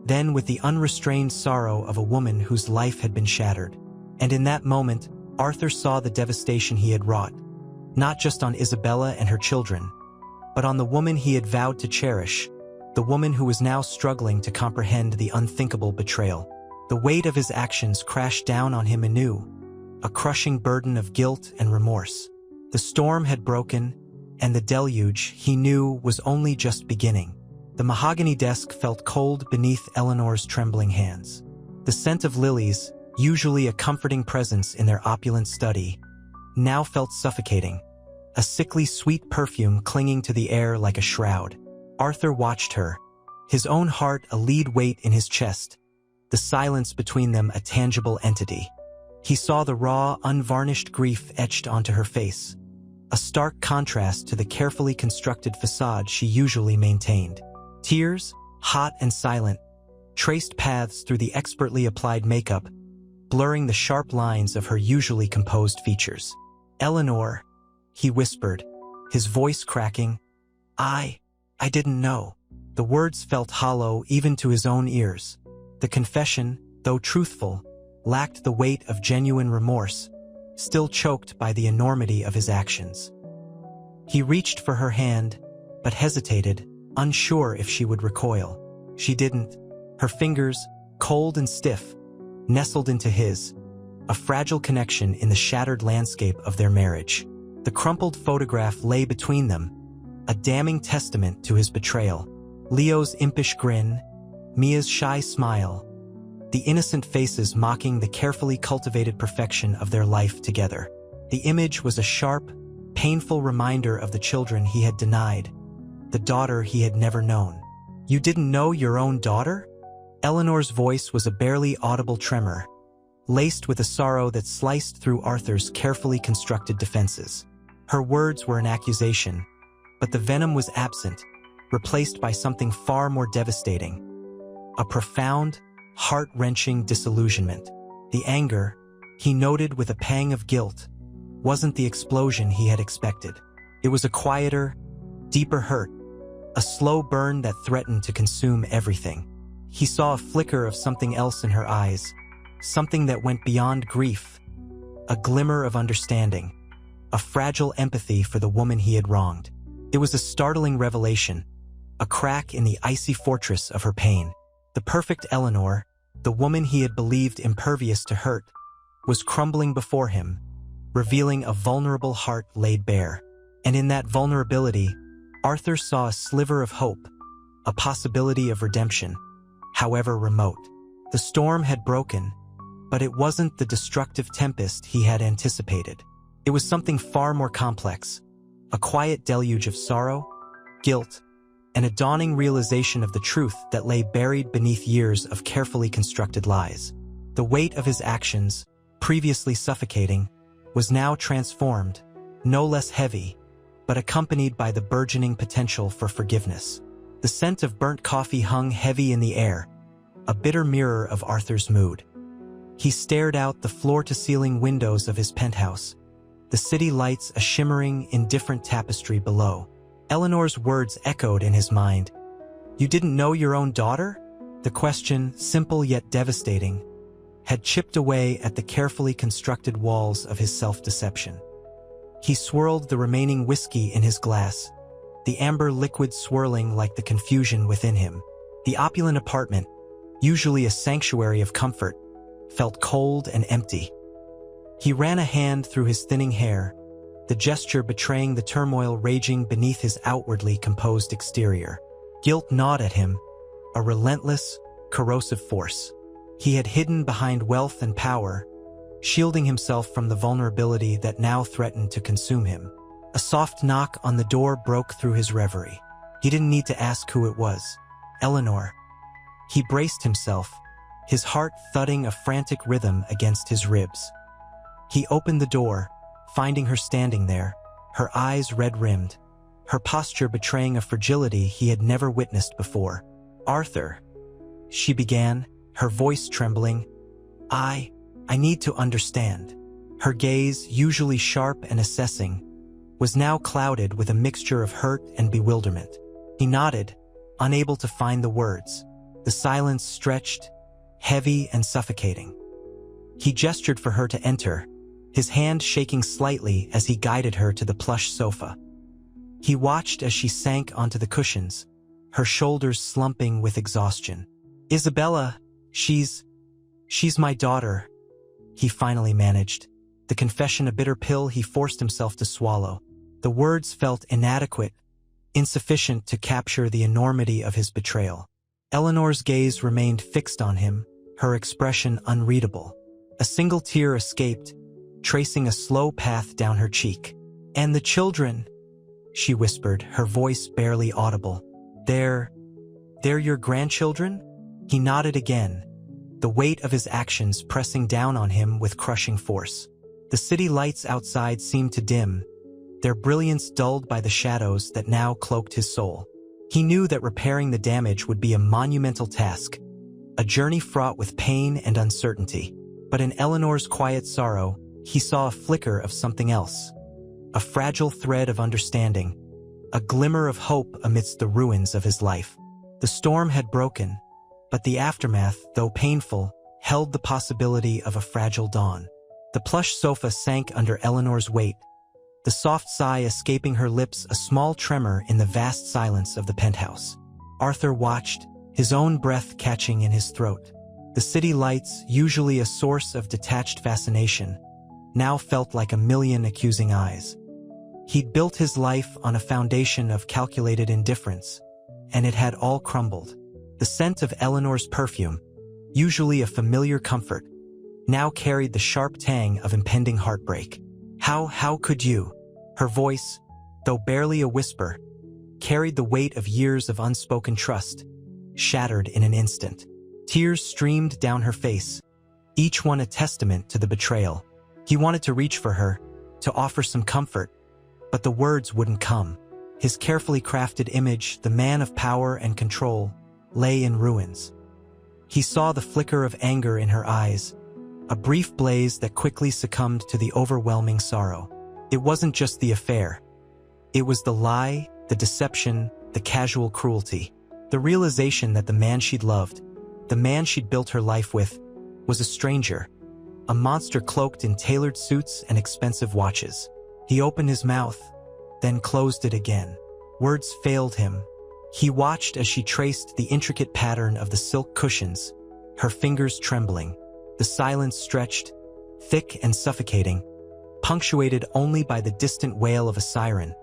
then with the unrestrained sorrow of a woman whose life had been shattered. And in that moment, Arthur saw the devastation he had wrought, not just on Isabella and her children, but on the woman he had vowed to cherish, the woman who was now struggling to comprehend the unthinkable betrayal. The weight of his actions crashed down on him anew, a crushing burden of guilt and remorse. The storm had broken, and the deluge, he knew, was only just beginning. The mahogany desk felt cold beneath Eleanor's trembling hands. The scent of lilies, usually a comforting presence in their opulent study, now felt suffocating, a sickly sweet perfume clinging to the air like a shroud. Arthur watched her, his own heart a lead weight in his chest, the silence between them a tangible entity. He saw the raw, unvarnished grief etched onto her face, a stark contrast to the carefully constructed facade she usually maintained. Tears, hot and silent, traced paths through the expertly applied makeup, blurring the sharp lines of her usually composed features. "Eleanor," he whispered, his voice cracking. I didn't know." The words felt hollow even to his own ears. The confession, though truthful, lacked the weight of genuine remorse, still choked by the enormity of his actions. He reached for her hand, but hesitated, unsure if she would recoil. She didn't. Her fingers, cold and stiff, nestled into his, a fragile connection in the shattered landscape of their marriage. The crumpled photograph lay between them, a damning testament to his betrayal. Leo's impish grin, Mia's shy smile, the innocent faces mocking the carefully cultivated perfection of their life together. The image was a sharp, painful reminder of the children he had denied, the daughter he had never known. "You didn't know your own daughter?" Eleanor's voice was a barely audible tremor, laced with a sorrow that sliced through Arthur's carefully constructed defenses. Her words were an accusation, but the venom was absent, replaced by something far more devastating. A profound, heart-wrenching disillusionment. The anger, he noted with a pang of guilt, wasn't the explosion he had expected. It was a quieter, deeper hurt, a slow burn that threatened to consume everything. He saw a flicker of something else in her eyes, something that went beyond grief, a glimmer of understanding, a fragile empathy for the woman he had wronged. It was a startling revelation, a crack in the icy fortress of her pain. The perfect Eleanor, the woman he had believed impervious to hurt, was crumbling before him, revealing a vulnerable heart laid bare. And in that vulnerability, Arthur saw a sliver of hope, a possibility of redemption, however remote. The storm had broken, but it wasn't the destructive tempest he had anticipated. It was something far more complex, a quiet deluge of sorrow, guilt, and a dawning realization of the truth that lay buried beneath years of carefully constructed lies. The weight of his actions, previously suffocating, was now transformed, no less heavy, but accompanied by the burgeoning potential for forgiveness. The scent of burnt coffee hung heavy in the air, a bitter mirror of Arthur's mood. He stared out the floor-to-ceiling windows of his penthouse, the city lights a shimmering, indifferent tapestry below. Eleanor's words echoed in his mind. "You didn't know your own daughter?" The question, simple yet devastating, had chipped away at the carefully constructed walls of his self-deception. He swirled the remaining whiskey in his glass, the amber liquid swirling like the confusion within him. The opulent apartment, usually a sanctuary of comfort, felt cold and empty. He ran a hand through his thinning hair, the gesture betraying the turmoil raging beneath his outwardly composed exterior. Guilt gnawed at him, a relentless, corrosive force. He had hidden behind wealth and power, shielding himself from the vulnerability that now threatened to consume him. A soft knock on the door broke through his reverie. He didn't need to ask who it was. Eleanor. He braced himself, his heart thudding a frantic rhythm against his ribs. He opened the door, finding her standing there, her eyes red-rimmed, her posture betraying a fragility he had never witnessed before. "Arthur," she began, her voice trembling. I need to understand." Her gaze, usually sharp and assessing, was now clouded with a mixture of hurt and bewilderment. He nodded, unable to find the words. The silence stretched, heavy and suffocating. He gestured for her to enter, his hand shaking slightly as he guided her to the plush sofa. He watched as she sank onto the cushions, her shoulders slumping with exhaustion. "Isabella, she's my daughter," he finally managed, the confession a bitter pill he forced himself to swallow. The words felt inadequate, insufficient to capture the enormity of his betrayal. Eleanor's gaze remained fixed on him, her expression unreadable. A single tear escaped, tracing a slow path down her cheek. "And the children," she whispered, her voice barely audible. They're your grandchildren?" He nodded again, the weight of his actions pressing down on him with crushing force. The city lights outside seemed to dim, their brilliance dulled by the shadows that now cloaked his soul. He knew that repairing the damage would be a monumental task, a journey fraught with pain and uncertainty. But in Eleanor's quiet sorrow, he saw a flicker of something else. A fragile thread of understanding, a glimmer of hope amidst the ruins of his life. The storm had broken, but the aftermath, though painful, held the possibility of a fragile dawn. The plush sofa sank under Eleanor's weight, the soft sigh escaping her lips a small tremor in the vast silence of the penthouse. Arthur watched, his own breath catching in his throat. The city lights, usually a source of detached fascination, now felt like a million accusing eyes. He'd built his life on a foundation of calculated indifference, and it had all crumbled. The scent of Eleanor's perfume, usually a familiar comfort, now carried the sharp tang of impending heartbreak. How could you?" Her voice, though barely a whisper, carried the weight of years of unspoken trust, shattered in an instant. Tears streamed down her face, each one a testament to the betrayal. He wanted to reach for her, to offer some comfort, but the words wouldn't come. His carefully crafted image, the man of power and control, lay in ruins. He saw the flicker of anger in her eyes, a brief blaze that quickly succumbed to the overwhelming sorrow. It wasn't just the affair. It was the lie, the deception, the casual cruelty. The realization that the man she'd loved, the man she'd built her life with, was a stranger, a monster cloaked in tailored suits and expensive watches. He opened his mouth, then closed it again. Words failed him. He watched as she traced the intricate pattern of the silk cushions, her fingers trembling. The silence stretched, thick and suffocating, punctuated only by the distant wail of a siren,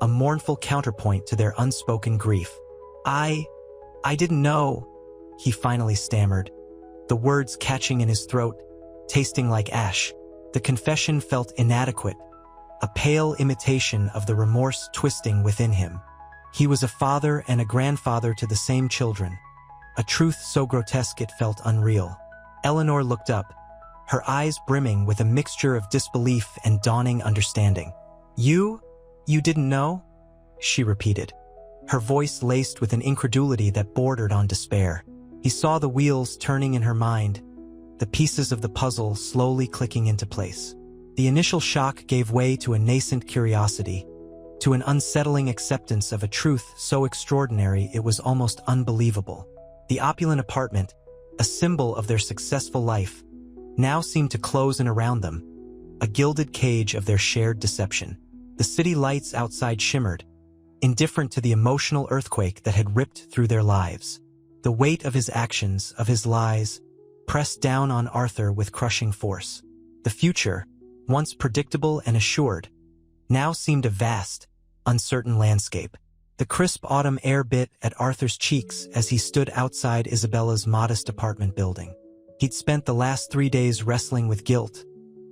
a mournful counterpoint to their unspoken grief. I didn't know," he finally stammered, the words catching in his throat, tasting like ash. The confession felt inadequate, a pale imitation of the remorse twisting within him. He was a father and a grandfather to the same children, a truth so grotesque it felt unreal. Eleanor looked up, her eyes brimming with a mixture of disbelief and dawning understanding. You didn't know?" she repeated, her voice laced with an incredulity that bordered on despair. He saw the wheels turning in her mind, the pieces of the puzzle slowly clicking into place. The initial shock gave way to a nascent curiosity, to an unsettling acceptance of a truth so extraordinary it was almost unbelievable. The opulent apartment, a symbol of their successful life, now seemed to close in around them, a gilded cage of their shared deception. The city lights outside shimmered, indifferent to the emotional earthquake that had ripped through their lives. The weight of his actions, of his lies, pressed down on Arthur with crushing force. The future, once predictable and assured, now seemed a vast, uncertain landscape. The crisp autumn air bit at Arthur's cheeks as he stood outside Isabella's modest apartment building. He'd spent the last 3 days wrestling with guilt,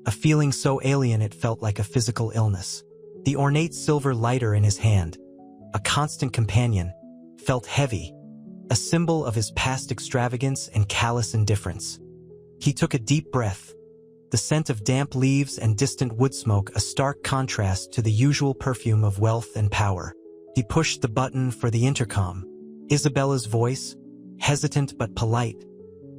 a feeling so alien it felt like a physical illness. The ornate silver lighter in his hand, a constant companion, felt heavy, a symbol of his past extravagance and callous indifference. He took a deep breath, the scent of damp leaves and distant wood smoke a stark contrast to the usual perfume of wealth and power. He pushed the button for the intercom. Isabella's voice, hesitant but polite,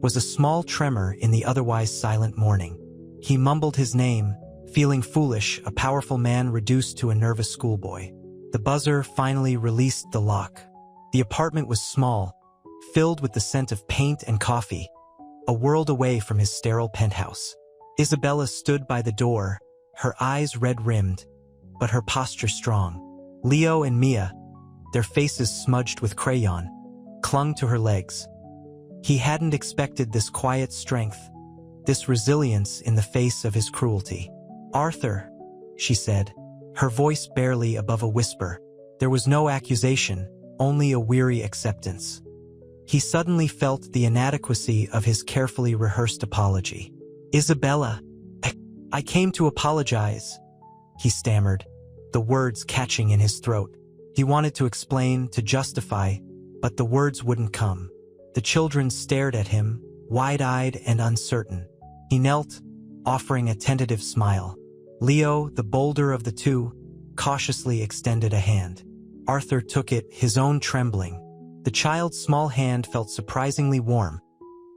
was a small tremor in the otherwise silent morning. He mumbled his name, feeling foolish, a powerful man reduced to a nervous schoolboy. The buzzer finally released the lock. The apartment was small, filled with the scent of paint and coffee, a world away from his sterile penthouse. Isabella stood by the door, her eyes red-rimmed, but her posture strong. Leo and Mia, their faces smudged with crayon, clung to her legs. He hadn't expected this quiet strength, this resilience in the face of his cruelty. "Arthur," she said, her voice barely above a whisper. There was no accusation, only a weary acceptance. He suddenly felt the inadequacy of his carefully rehearsed apology. "Isabella, I came to apologize," he stammered, the words catching in his throat. He wanted to explain, to justify, but the words wouldn't come. The children stared at him, wide-eyed and uncertain. He knelt, offering a tentative smile. Leo, the bolder of the two, cautiously extended a hand. Arthur took it, his own trembling. The child's small hand felt surprisingly warm,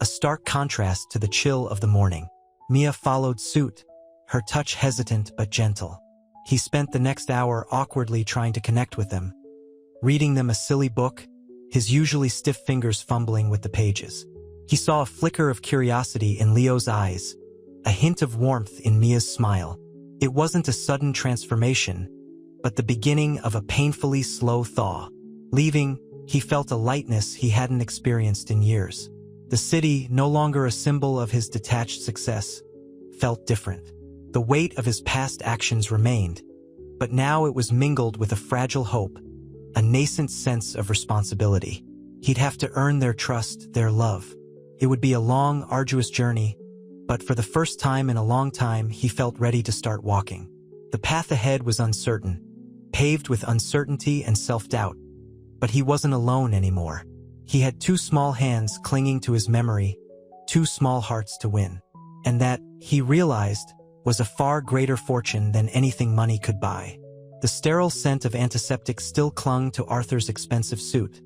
a stark contrast to the chill of the morning. Mia followed suit, her touch hesitant but gentle. He spent the next hour awkwardly trying to connect with them, reading them a silly book, his usually stiff fingers fumbling with the pages. He saw a flicker of curiosity in Leo's eyes, a hint of warmth in Mia's smile. It wasn't a sudden transformation, but the beginning of a painfully slow thaw. Leaving, he felt a lightness he hadn't experienced in years. The city, no longer a symbol of his detached success, felt different. The weight of his past actions remained, but now it was mingled with a fragile hope, a nascent sense of responsibility. He'd have to earn their trust, their love. It would be a long, arduous journey, but for the first time in a long time, he felt ready to start walking. The path ahead was uncertain, paved with uncertainty and self-doubt, but he wasn't alone anymore. He had two small hands clinging to his memory, two small hearts to win. And that, he realized, was a far greater fortune than anything money could buy. The sterile scent of antiseptic still clung to Arthur's expensive suit,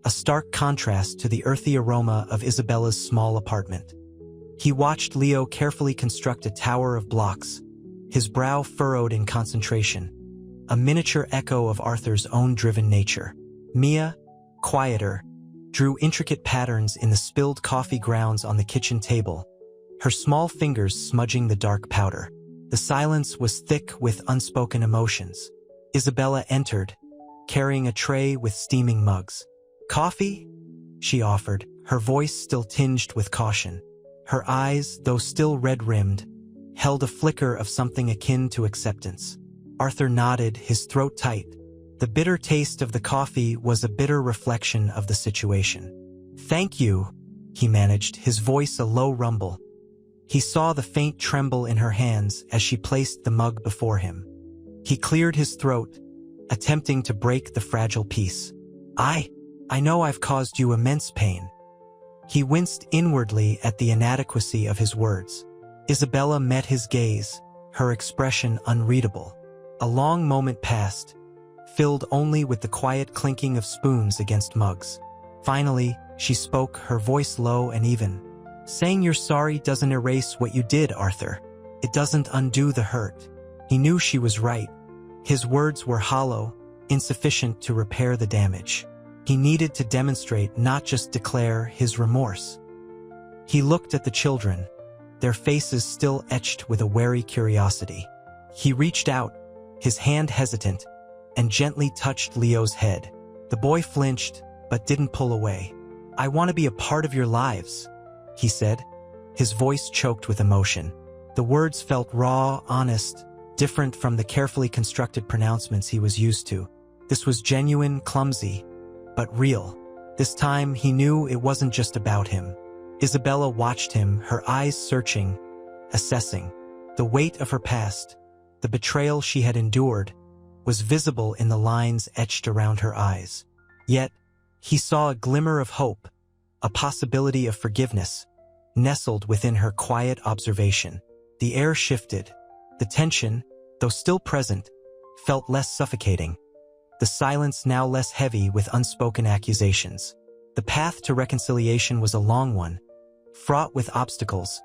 a stark contrast to the earthy aroma of Isabella's small apartment. He watched Leo carefully construct a tower of blocks, his brow furrowed in concentration, a miniature echo of Arthur's own driven nature. Mia, quieter, drew intricate patterns in the spilled coffee grounds on the kitchen table, her small fingers smudging the dark powder. The silence was thick with unspoken emotions. Isabella entered, carrying a tray with steaming mugs. "Coffee?" she offered, her voice still tinged with caution. Her eyes, though still red-rimmed, held a flicker of something akin to acceptance. Arthur nodded, his throat tight. The bitter taste of the coffee was a bitter reflection of the situation. "Thank you," he managed, his voice a low rumble. He saw the faint tremble in her hands as she placed the mug before him. He cleared his throat, attempting to break the fragile peace. I know I've caused you immense pain." He winced inwardly at the inadequacy of his words. Isabella met his gaze, her expression unreadable. A long moment passed, filled only with the quiet clinking of spoons against mugs. Finally, she spoke, her voice low and even. "Saying you're sorry doesn't erase what you did, Arthur. It doesn't undo the hurt." He knew she was right. His words were hollow, insufficient to repair the damage. He needed to demonstrate, not just declare, his remorse. He looked at the children, their faces still etched with a wary curiosity. He reached out, his hand hesitant, and gently touched Leo's head. The boy flinched, but didn't pull away. "I want to be a part of your lives," he said, his voice choked with emotion. The words felt raw, honest, different from the carefully constructed pronouncements he was used to. This was genuine, clumsy, but real. This time he knew it wasn't just about him. Isabella watched him, her eyes searching, assessing. The weight of her past, the betrayal she had endured, was visible in the lines etched around her eyes. Yet, he saw a glimmer of hope, a possibility of forgiveness, nestled within her quiet observation. The air shifted. The tension, though still present, felt less suffocating. The silence now less heavy with unspoken accusations. The path to reconciliation was a long one, fraught with obstacles,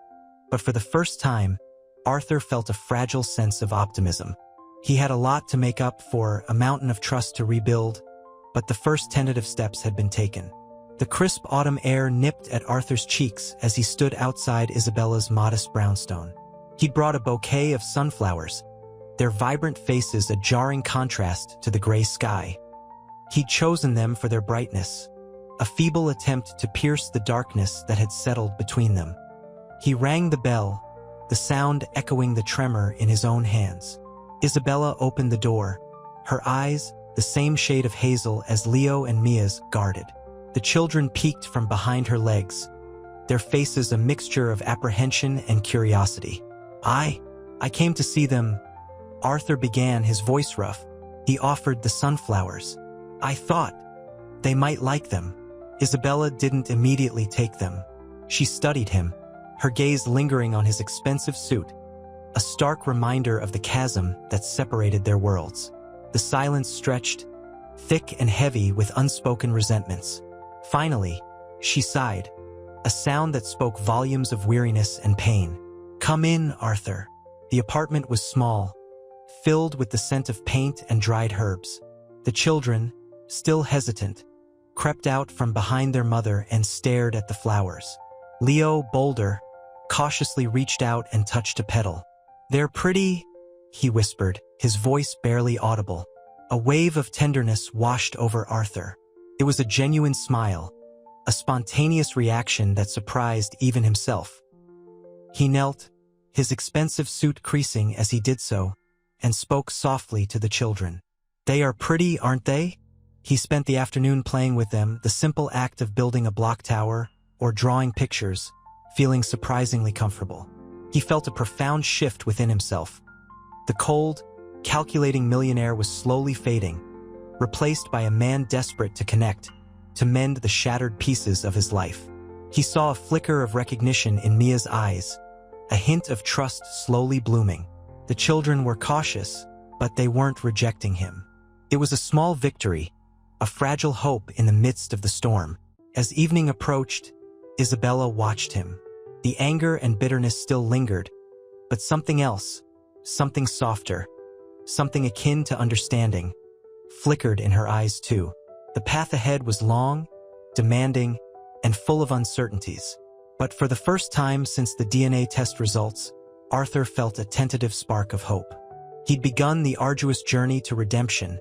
but for the first time, Arthur felt a fragile sense of optimism. He had a lot to make up for, a mountain of trust to rebuild, but the first tentative steps had been taken. The crisp autumn air nipped at Arthur's cheeks as he stood outside Isabella's modest brownstone. He'd brought a bouquet of sunflowers, their vibrant faces a jarring contrast to the gray sky. He'd chosen them for their brightness, a feeble attempt to pierce the darkness that had settled between them. He rang the bell, the sound echoing the tremor in his own hands. Isabella opened the door, her eyes, the same shade of hazel as Leo and Mia's, guarded. The children peeked from behind her legs, their faces a mixture of apprehension and curiosity. I came to see them. Arthur began, his voice rough. He offered the sunflowers. I thought they might like them. Isabella didn't immediately take them. She studied him, her gaze lingering on his expensive suit, a stark reminder of the chasm that separated their worlds. The silence stretched, thick and heavy with unspoken resentments. Finally, she sighed, a sound that spoke volumes of weariness and pain. Come in, Arthur. The apartment was small, filled with the scent of paint and dried herbs. The children, still hesitant, crept out from behind their mother and stared at the flowers. Leo, bolder, cautiously reached out and touched a petal. They're pretty, he whispered, his voice barely audible. A wave of tenderness washed over Arthur. It was a genuine smile, a spontaneous reaction that surprised even himself. He knelt, his expensive suit creasing as he did so, and spoke softly to the children. They are pretty, aren't they? He spent the afternoon playing with them, the simple act of building a block tower or drawing pictures, feeling surprisingly comfortable. He felt a profound shift within himself. The cold, calculating millionaire was slowly fading, replaced by a man desperate to connect, to mend the shattered pieces of his life. He saw a flicker of recognition in Mia's eyes, a hint of trust slowly blooming. The children were cautious, but they weren't rejecting him. It was a small victory, a fragile hope in the midst of the storm. As evening approached, Isabella watched him. The anger and bitterness still lingered, but something else, something softer, something akin to understanding, flickered in her eyes too. The path ahead was long, demanding, and full of uncertainties. But for the first time since the DNA test results, Arthur felt a tentative spark of hope. He'd begun the arduous journey to redemption,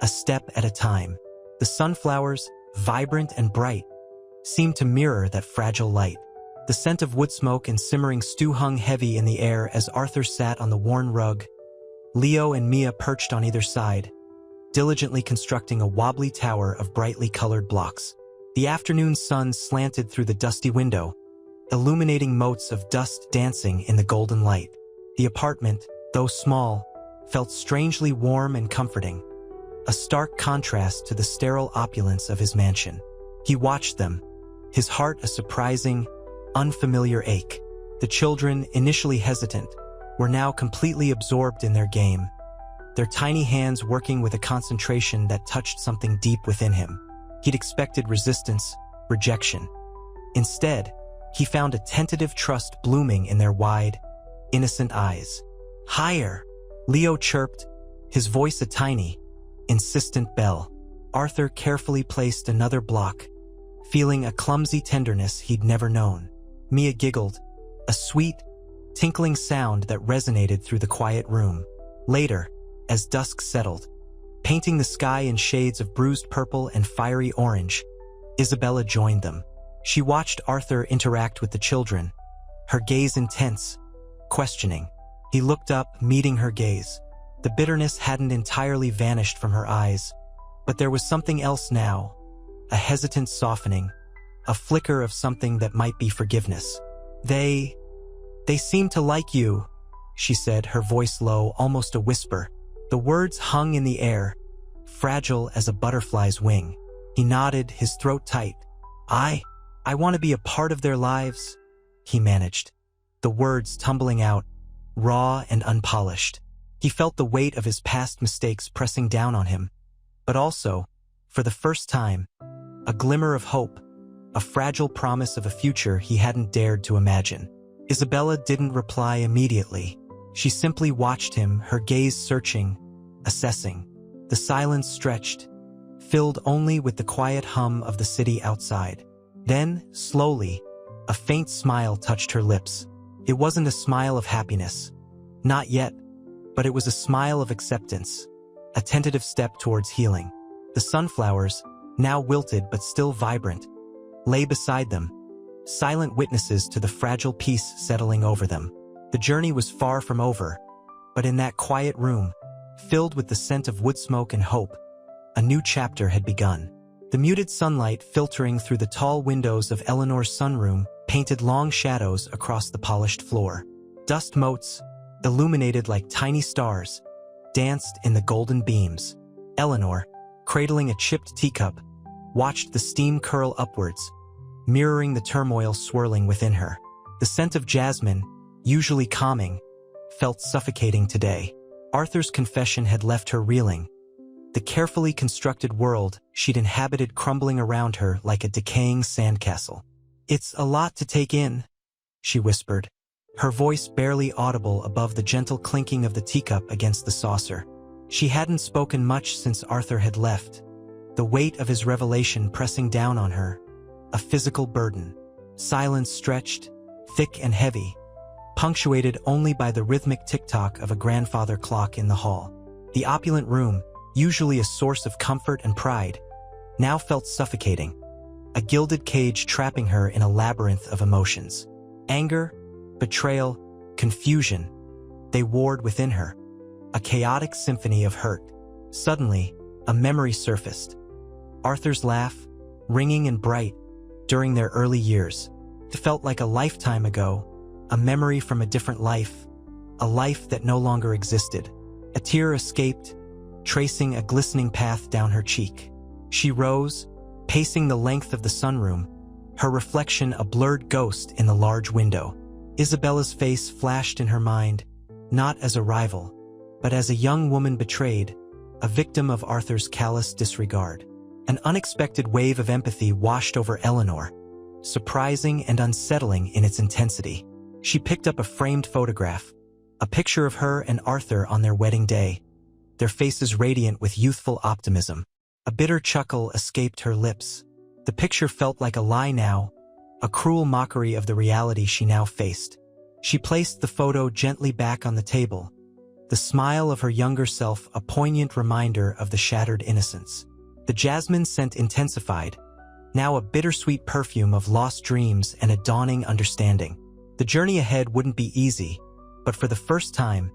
a step at a time. The sunflowers, vibrant and bright, seemed to mirror that fragile light. The scent of wood smoke and simmering stew hung heavy in the air as Arthur sat on the worn rug. Leo and Mia perched on either side, diligently constructing a wobbly tower of brightly colored blocks. The afternoon sun slanted through the dusty window, illuminating motes of dust dancing in the golden light. The apartment, though small, felt strangely warm and comforting, a stark contrast to the sterile opulence of his mansion. He watched them, his heart a surprising, unfamiliar ache. The children, initially hesitant, were now completely absorbed in their game, their tiny hands working with a concentration that touched something deep within him. He'd expected resistance, rejection. Instead, he found a tentative trust blooming in their wide, innocent eyes. Higher, Leo chirped, his voice a tiny, insistent bell. Arthur carefully placed another block, feeling a clumsy tenderness he'd never known. Mia giggled, a sweet, tinkling sound that resonated through the quiet room. Later, as dusk settled, painting the sky in shades of bruised purple and fiery orange, Isabella joined them. She watched Arthur interact with the children, her gaze intense, questioning. He looked up, meeting her gaze. The bitterness hadn't entirely vanished from her eyes, but there was something else now, a hesitant softening, a flicker of something that might be forgiveness. They seem to like you, she said, her voice low, almost a whisper. The words hung in the air, fragile as a butterfly's wing. He nodded, his throat tight. I want to be a part of their lives, he managed, the words tumbling out, raw and unpolished. He felt the weight of his past mistakes pressing down on him, but also, for the first time, a glimmer of hope, a fragile promise of a future he hadn't dared to imagine. Isabella didn't reply immediately. She simply watched him, her gaze searching, assessing. The silence stretched, filled only with the quiet hum of the city outside. Then, slowly, a faint smile touched her lips. It wasn't a smile of happiness. Not yet, but it was a smile of acceptance, a tentative step towards healing. The sunflowers, now wilted but still vibrant, lay beside them, silent witnesses to the fragile peace settling over them. The journey was far from over, but in that quiet room, filled with the scent of wood smoke and hope, a new chapter had begun. The muted sunlight filtering through the tall windows of Eleanor's sunroom painted long shadows across the polished floor. Dust motes, illuminated like tiny stars, danced in the golden beams. Eleanor, cradling a chipped teacup, watched the steam curl upwards, mirroring the turmoil swirling within her. The scent of jasmine, usually calming, felt suffocating today. Arthur's confession had left her reeling, the carefully constructed world she'd inhabited crumbling around her like a decaying sandcastle. "It's a lot to take in," she whispered, her voice barely audible above the gentle clinking of the teacup against the saucer. She hadn't spoken much since Arthur had left, the weight of his revelation pressing down on her, a physical burden. Silence stretched, thick and heavy, punctuated only by the rhythmic tick-tock of a grandfather clock in the hall. The opulent room, usually a source of comfort and pride, now felt suffocating, a gilded cage trapping her in a labyrinth of emotions. Anger, betrayal, confusion, they warred within her, a chaotic symphony of hurt. Suddenly, a memory surfaced. Arthur's laugh, ringing and bright, during their early years. It felt like a lifetime ago, a memory from a different life, a life that no longer existed. A tear escaped, tracing a glistening path down her cheek. She rose, pacing the length of the sunroom, her reflection a blurred ghost in the large window. Isabella's face flashed in her mind, not as a rival, but as a young woman betrayed, a victim of Arthur's callous disregard. An unexpected wave of empathy washed over Eleanor, surprising and unsettling in its intensity. She picked up a framed photograph, a picture of her and Arthur on their wedding day, their faces radiant with youthful optimism. A bitter chuckle escaped her lips. The picture felt like a lie now, a cruel mockery of the reality she now faced. She placed the photo gently back on the table, the smile of her younger self a poignant reminder of the shattered innocence. The jasmine scent intensified, now a bittersweet perfume of lost dreams and a dawning understanding. The journey ahead wouldn't be easy, but for the first time,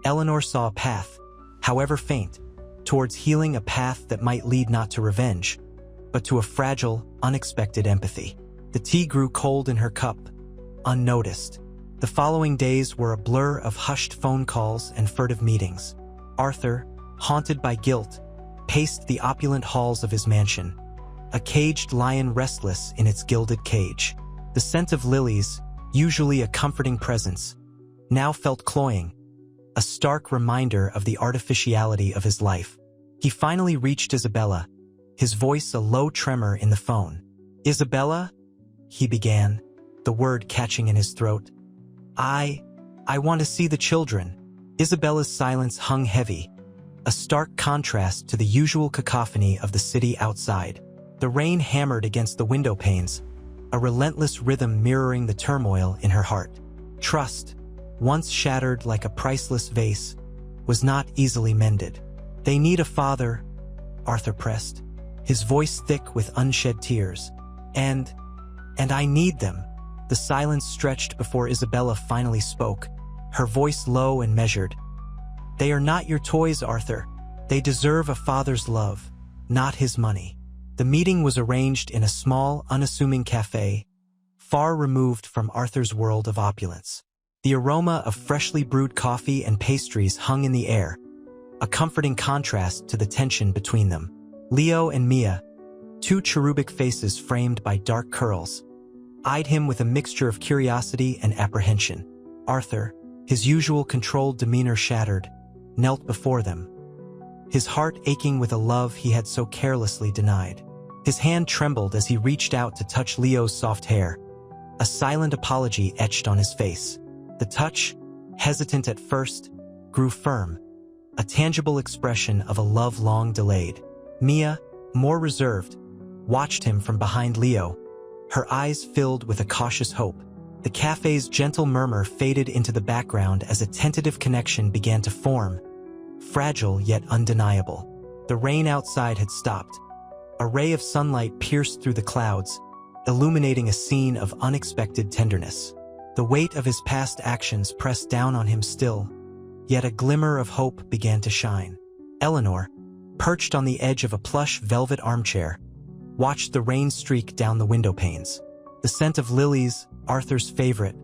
Eleanor saw a path, however faint, towards healing, a path that might lead not to revenge, but to a fragile, unexpected empathy. The tea grew cold in her cup, unnoticed. The following days were a blur of hushed phone calls and furtive meetings. Arthur, haunted by guilt, paced the opulent halls of his mansion, a caged lion restless in its gilded cage. The scent of lilies, usually a comforting presence, now felt cloying, a stark reminder of the artificiality of his life. He finally reached Isabella, his voice a low tremor in the phone. "Isabella?" he began, the word catching in his throat. I want to see the children." Isabella's silence hung heavy, a stark contrast to the usual cacophony of the city outside. The rain hammered against the window panes, a relentless rhythm mirroring the turmoil in her heart. Trust, once shattered like a priceless vase, was not easily mended. "They need a father," Arthur pressed, his voice thick with unshed tears. And I need them." The silence stretched before Isabella finally spoke, her voice low and measured. "They are not your toys, Arthur. They deserve a father's love, not his money." The meeting was arranged in a small, unassuming cafe, far removed from Arthur's world of opulence. The aroma of freshly brewed coffee and pastries hung in the air, a comforting contrast to the tension between them. Leo and Mia, two cherubic faces framed by dark curls, eyed him with a mixture of curiosity and apprehension. Arthur, his usual controlled demeanor shattered, knelt before them, his heart aching with a love he had so carelessly denied. His hand trembled as he reached out to touch Leo's soft hair, a silent apology etched on his face. The touch, hesitant at first, grew firm, a tangible expression of a love long delayed. Mia, more reserved, watched him from behind Leo, her eyes filled with a cautious hope. The cafe's gentle murmur faded into the background as a tentative connection began to form, fragile yet undeniable. The rain outside had stopped. A ray of sunlight pierced through the clouds, illuminating a scene of unexpected tenderness. The weight of his past actions pressed down on him still, yet a glimmer of hope began to shine. Eleanor, perched on the edge of a plush velvet armchair, watched the rain streak down the window panes. The scent of lilies, Arthur's favorite,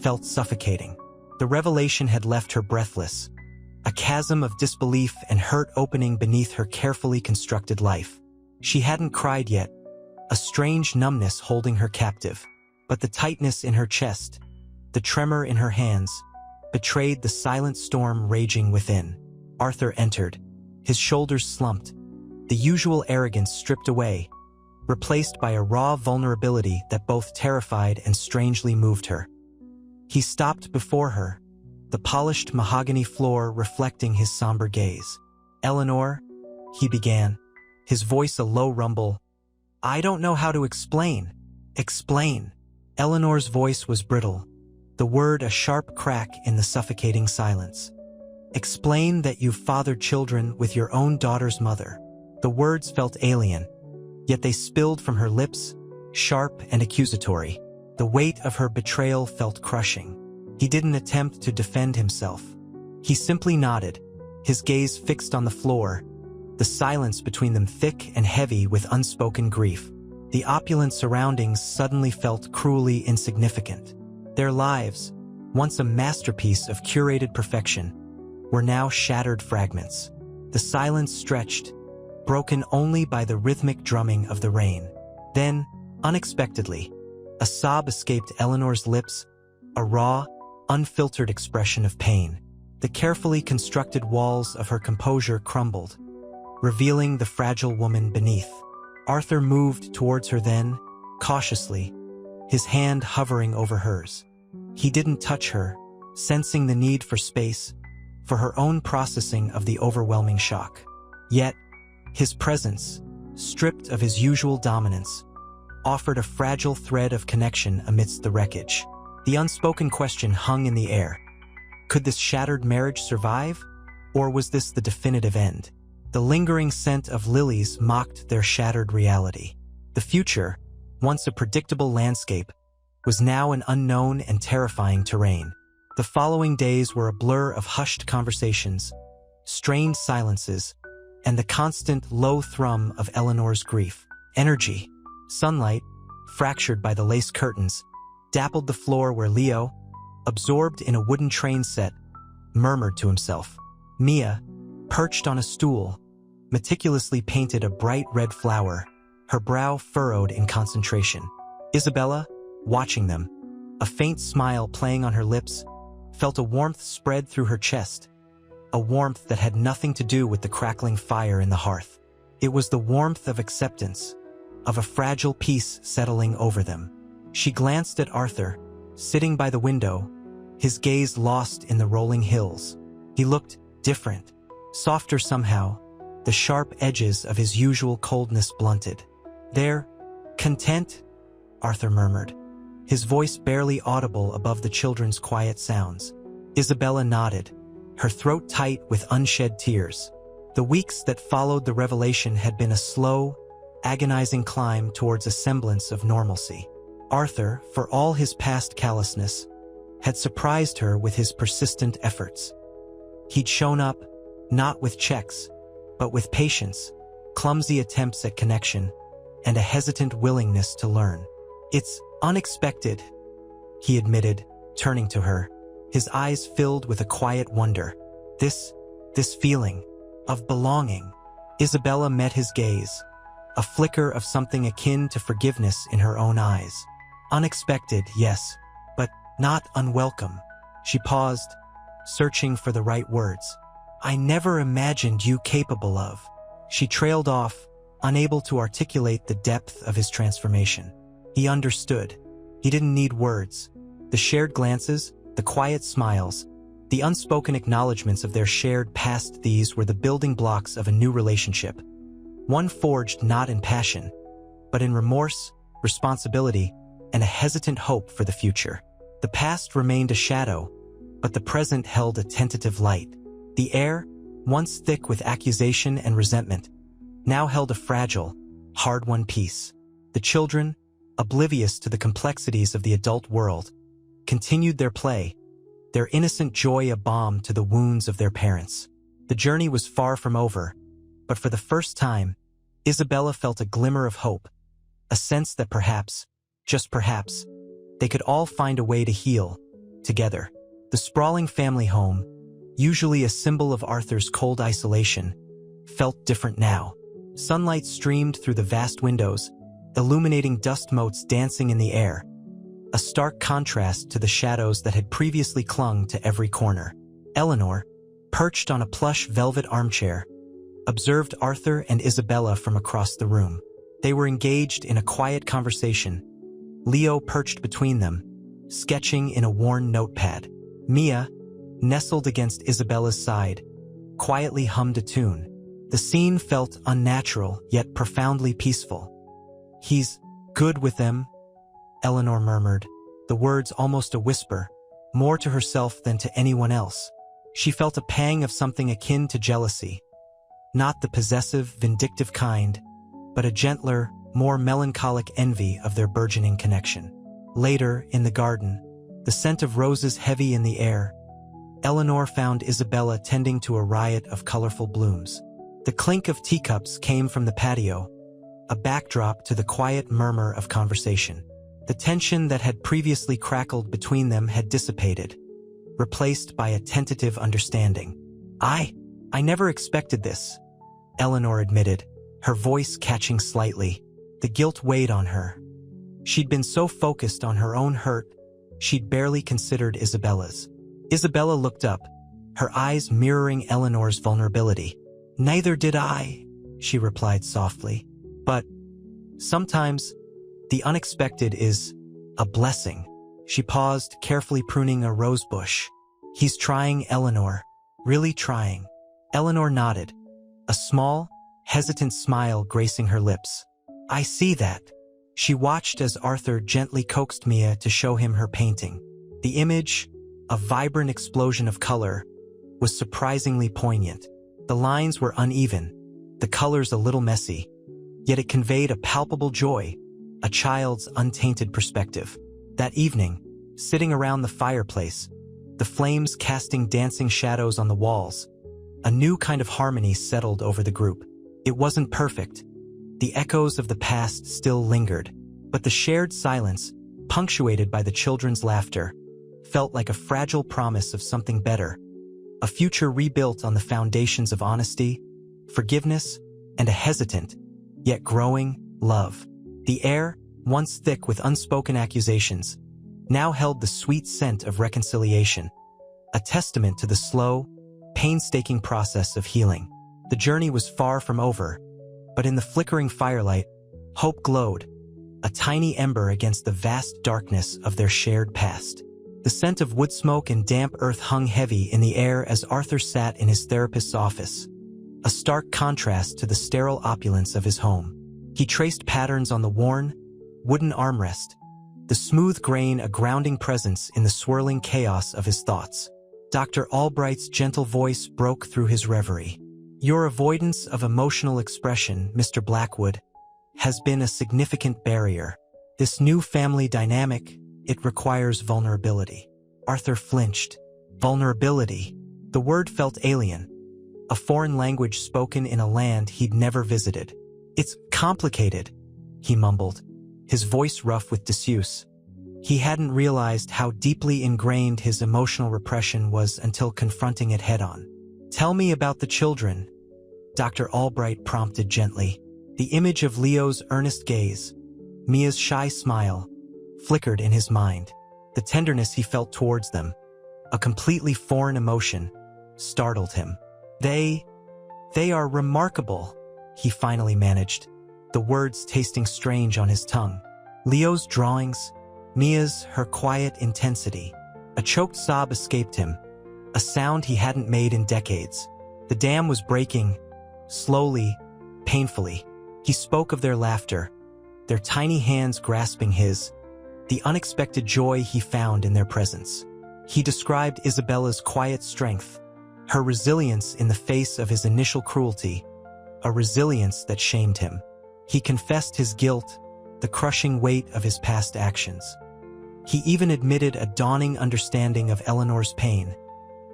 felt suffocating. The revelation had left her breathless, a chasm of disbelief and hurt opening beneath her carefully constructed life. She hadn't cried yet, a strange numbness holding her captive, but the tightness in her chest, the tremor in her hands, betrayed the silent storm raging within. Arthur entered, his shoulders slumped, the usual arrogance stripped away, replaced by a raw vulnerability that both terrified and strangely moved her. He stopped before her, the polished mahogany floor reflecting his somber gaze. "Eleanor," he began, his voice a low rumble. "I don't know how to explain." "Explain." Eleanor's voice was brittle, the word a sharp crack in the suffocating silence. "Explain that you've fathered children with your own daughter's mother." The words felt alien, yet they spilled from her lips, sharp and accusatory. The weight of her betrayal felt crushing. He didn't attempt to defend himself. He simply nodded, his gaze fixed on the floor, the silence between them thick and heavy with unspoken grief. The opulent surroundings suddenly felt cruelly insignificant. Their lives, once a masterpiece of curated perfection, were now shattered fragments. The silence stretched, broken only by the rhythmic drumming of the rain. Then, unexpectedly, a sob escaped Eleanor's lips, a raw, unfiltered expression of pain. The carefully constructed walls of her composure crumbled, revealing the fragile woman beneath. Arthur moved towards her then, cautiously, his hand hovering over hers. He didn't touch her, sensing the need for space, for her own processing of the overwhelming shock. Yet, his presence, stripped of his usual dominance, offered a fragile thread of connection amidst the wreckage. The unspoken question hung in the air. Could this shattered marriage survive, or was this the definitive end? The lingering scent of lilies mocked their shattered reality. The future, once a predictable landscape, was now an unknown and terrifying terrain. The following days were a blur of hushed conversations, strained silences, and the constant low thrum of Eleanor's grief. Energy, sunlight, fractured by the lace curtains, dappled the floor where Leo, absorbed in a wooden train set, murmured to himself. Mia, perched on a stool, meticulously painted a bright red flower, her brow furrowed in concentration. Isabella, watching them, a faint smile playing on her lips, felt a warmth spread through her chest, a warmth that had nothing to do with the crackling fire in the hearth. It was the warmth of acceptance, of a fragile peace settling over them. She glanced at Arthur, sitting by the window, his gaze lost in the rolling hills. He looked different, softer somehow, the sharp edges of his usual coldness blunted. "They're content," Arthur murmured, his voice barely audible above the children's quiet sounds. Isabella nodded, her throat tight with unshed tears. The weeks that followed the revelation had been a slow, agonizing climb towards a semblance of normalcy. Arthur, for all his past callousness, had surprised her with his persistent efforts. He'd shown up, not with checks, but with patience, clumsy attempts at connection, and a hesitant willingness to learn. "It's unexpected," he admitted, turning to her, his eyes filled with a quiet wonder. This feeling of belonging." Isabella met his gaze, a flicker of something akin to forgiveness in her own eyes. "Unexpected, yes, but not unwelcome." She paused, searching for the right words. "I never imagined you capable of." She trailed off, unable to articulate the depth of his transformation. He understood. He didn't need words. The shared glances, the quiet smiles, the unspoken acknowledgments of their shared past, these were the building blocks of a new relationship. One forged not in passion, but in remorse, responsibility, and a hesitant hope for the future. The past remained a shadow, but the present held a tentative light. The air, once thick with accusation and resentment, now held a fragile, hard-won peace. The children, oblivious to the complexities of the adult world, continued their play, their innocent joy a balm to the wounds of their parents. The journey was far from over, but for the first time, Isabella felt a glimmer of hope, a sense that perhaps, just perhaps, they could all find a way to heal, together. The sprawling family home, usually a symbol of Arthur's cold isolation, felt different now. Sunlight streamed through the vast windows, illuminating dust motes dancing in the air, a stark contrast to the shadows that had previously clung to every corner. Eleanor, perched on a plush velvet armchair, observed Arthur and Isabella from across the room. They were engaged in a quiet conversation, Leo perched between them, sketching in a worn notepad. Mia, nestled against Isabella's side, quietly hummed a tune. The scene felt unnatural, yet profoundly peaceful. "He's good with them," Eleanor murmured, the words almost a whisper, more to herself than to anyone else. She felt a pang of something akin to jealousy. Not the possessive, vindictive kind, but a gentler, more melancholic envy of their burgeoning connection. Later, in the garden, the scent of roses heavy in the air, Eleanor found Isabella tending to a riot of colorful blooms. The clink of teacups came from the patio, a backdrop to the quiet murmur of conversation. The tension that had previously crackled between them had dissipated, replaced by a tentative understanding. I never expected this," Eleanor admitted, her voice catching slightly. The guilt weighed on her. She'd been so focused on her own hurt, she'd barely considered Isabella's. Isabella looked up, her eyes mirroring Eleanor's vulnerability. "Neither did I," she replied softly. "But sometimes the unexpected is a blessing." She paused, carefully pruning a rose bush. "He's trying, Eleanor. Really trying." Eleanor nodded, a small, hesitant smile gracing her lips. "I see that." She watched as Arthur gently coaxed Mia to show him her painting. The image, a vibrant explosion of color, was surprisingly poignant. The lines were uneven, the colors a little messy, yet it conveyed a palpable joy, a child's untainted perspective. That evening, sitting around the fireplace, the flames casting dancing shadows on the walls, a new kind of harmony settled over the group. It wasn't perfect. The echoes of the past still lingered, but the shared silence, punctuated by the children's laughter, felt like a fragile promise of something better, a future rebuilt on the foundations of honesty, forgiveness, and a hesitant, yet growing, love. The air, once thick with unspoken accusations, now held the sweet scent of reconciliation, a testament to the slow, painstaking process of healing. The journey was far from over, but in the flickering firelight, hope glowed, a tiny ember against the vast darkness of their shared past. The scent of wood smoke and damp earth hung heavy in the air as Arthur sat in his therapist's office, a stark contrast to the sterile opulence of his home. He traced patterns on the worn, wooden armrest, the smooth grain a grounding presence in the swirling chaos of his thoughts. Dr. Albright's gentle voice broke through his reverie. "Your avoidance of emotional expression, Mr. Blackwood, has been a significant barrier. This new family dynamic, it requires vulnerability." Arthur flinched. Vulnerability. The word felt alien, a foreign language spoken in a land he'd never visited. "It's complicated," he mumbled, his voice rough with disuse. He hadn't realized how deeply ingrained his emotional repression was until confronting it head-on. "Tell me about the children," Dr. Albright prompted gently. The image of Leo's earnest gaze, Mia's shy smile, flickered in his mind. The tenderness he felt towards them, a completely foreign emotion, startled him. They are remarkable," he finally managed, the words tasting strange on his tongue. Leo's drawings, Mia's, her quiet intensity. A choked sob escaped him, a sound he hadn't made in decades. The dam was breaking, slowly, painfully. He spoke of their laughter, their tiny hands grasping his, the unexpected joy he found in their presence. He described Isabella's quiet strength, her resilience in the face of his initial cruelty, a resilience that shamed him. He confessed his guilt, the crushing weight of his past actions. He even admitted a dawning understanding of Eleanor's pain,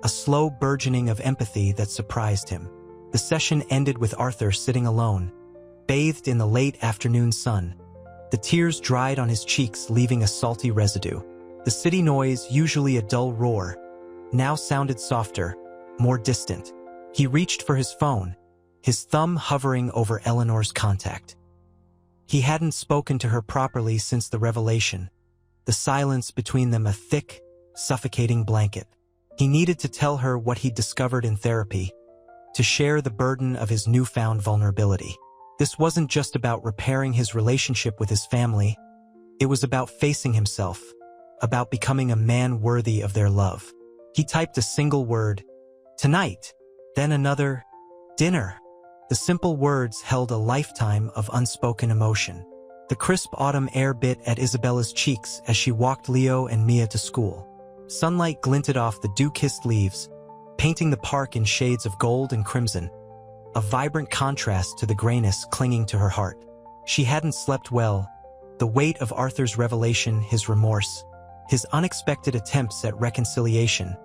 a slow burgeoning of empathy that surprised him. The session ended with Arthur sitting alone, bathed in the late afternoon sun. The tears dried on his cheeks, leaving a salty residue. The city noise, usually a dull roar, now sounded softer, more distant. He reached for his phone, his thumb hovering over Eleanor's contact. He hadn't spoken to her properly since the revelation, the silence between them a thick, suffocating blanket. He needed to tell her what he'd discovered in therapy, to share the burden of his newfound vulnerability. This wasn't just about repairing his relationship with his family. It was about facing himself, about becoming a man worthy of their love. He typed a single word, "Tonight," then another, "Dinner." The simple words held a lifetime of unspoken emotion. The crisp autumn air bit at Isabella's cheeks as she walked Leo and Mia to school. Sunlight glinted off the dew-kissed leaves, painting the park in shades of gold and crimson, a vibrant contrast to the grayness clinging to her heart. She hadn't slept well, the weight of Arthur's revelation, his remorse, his unexpected attempts at reconciliation,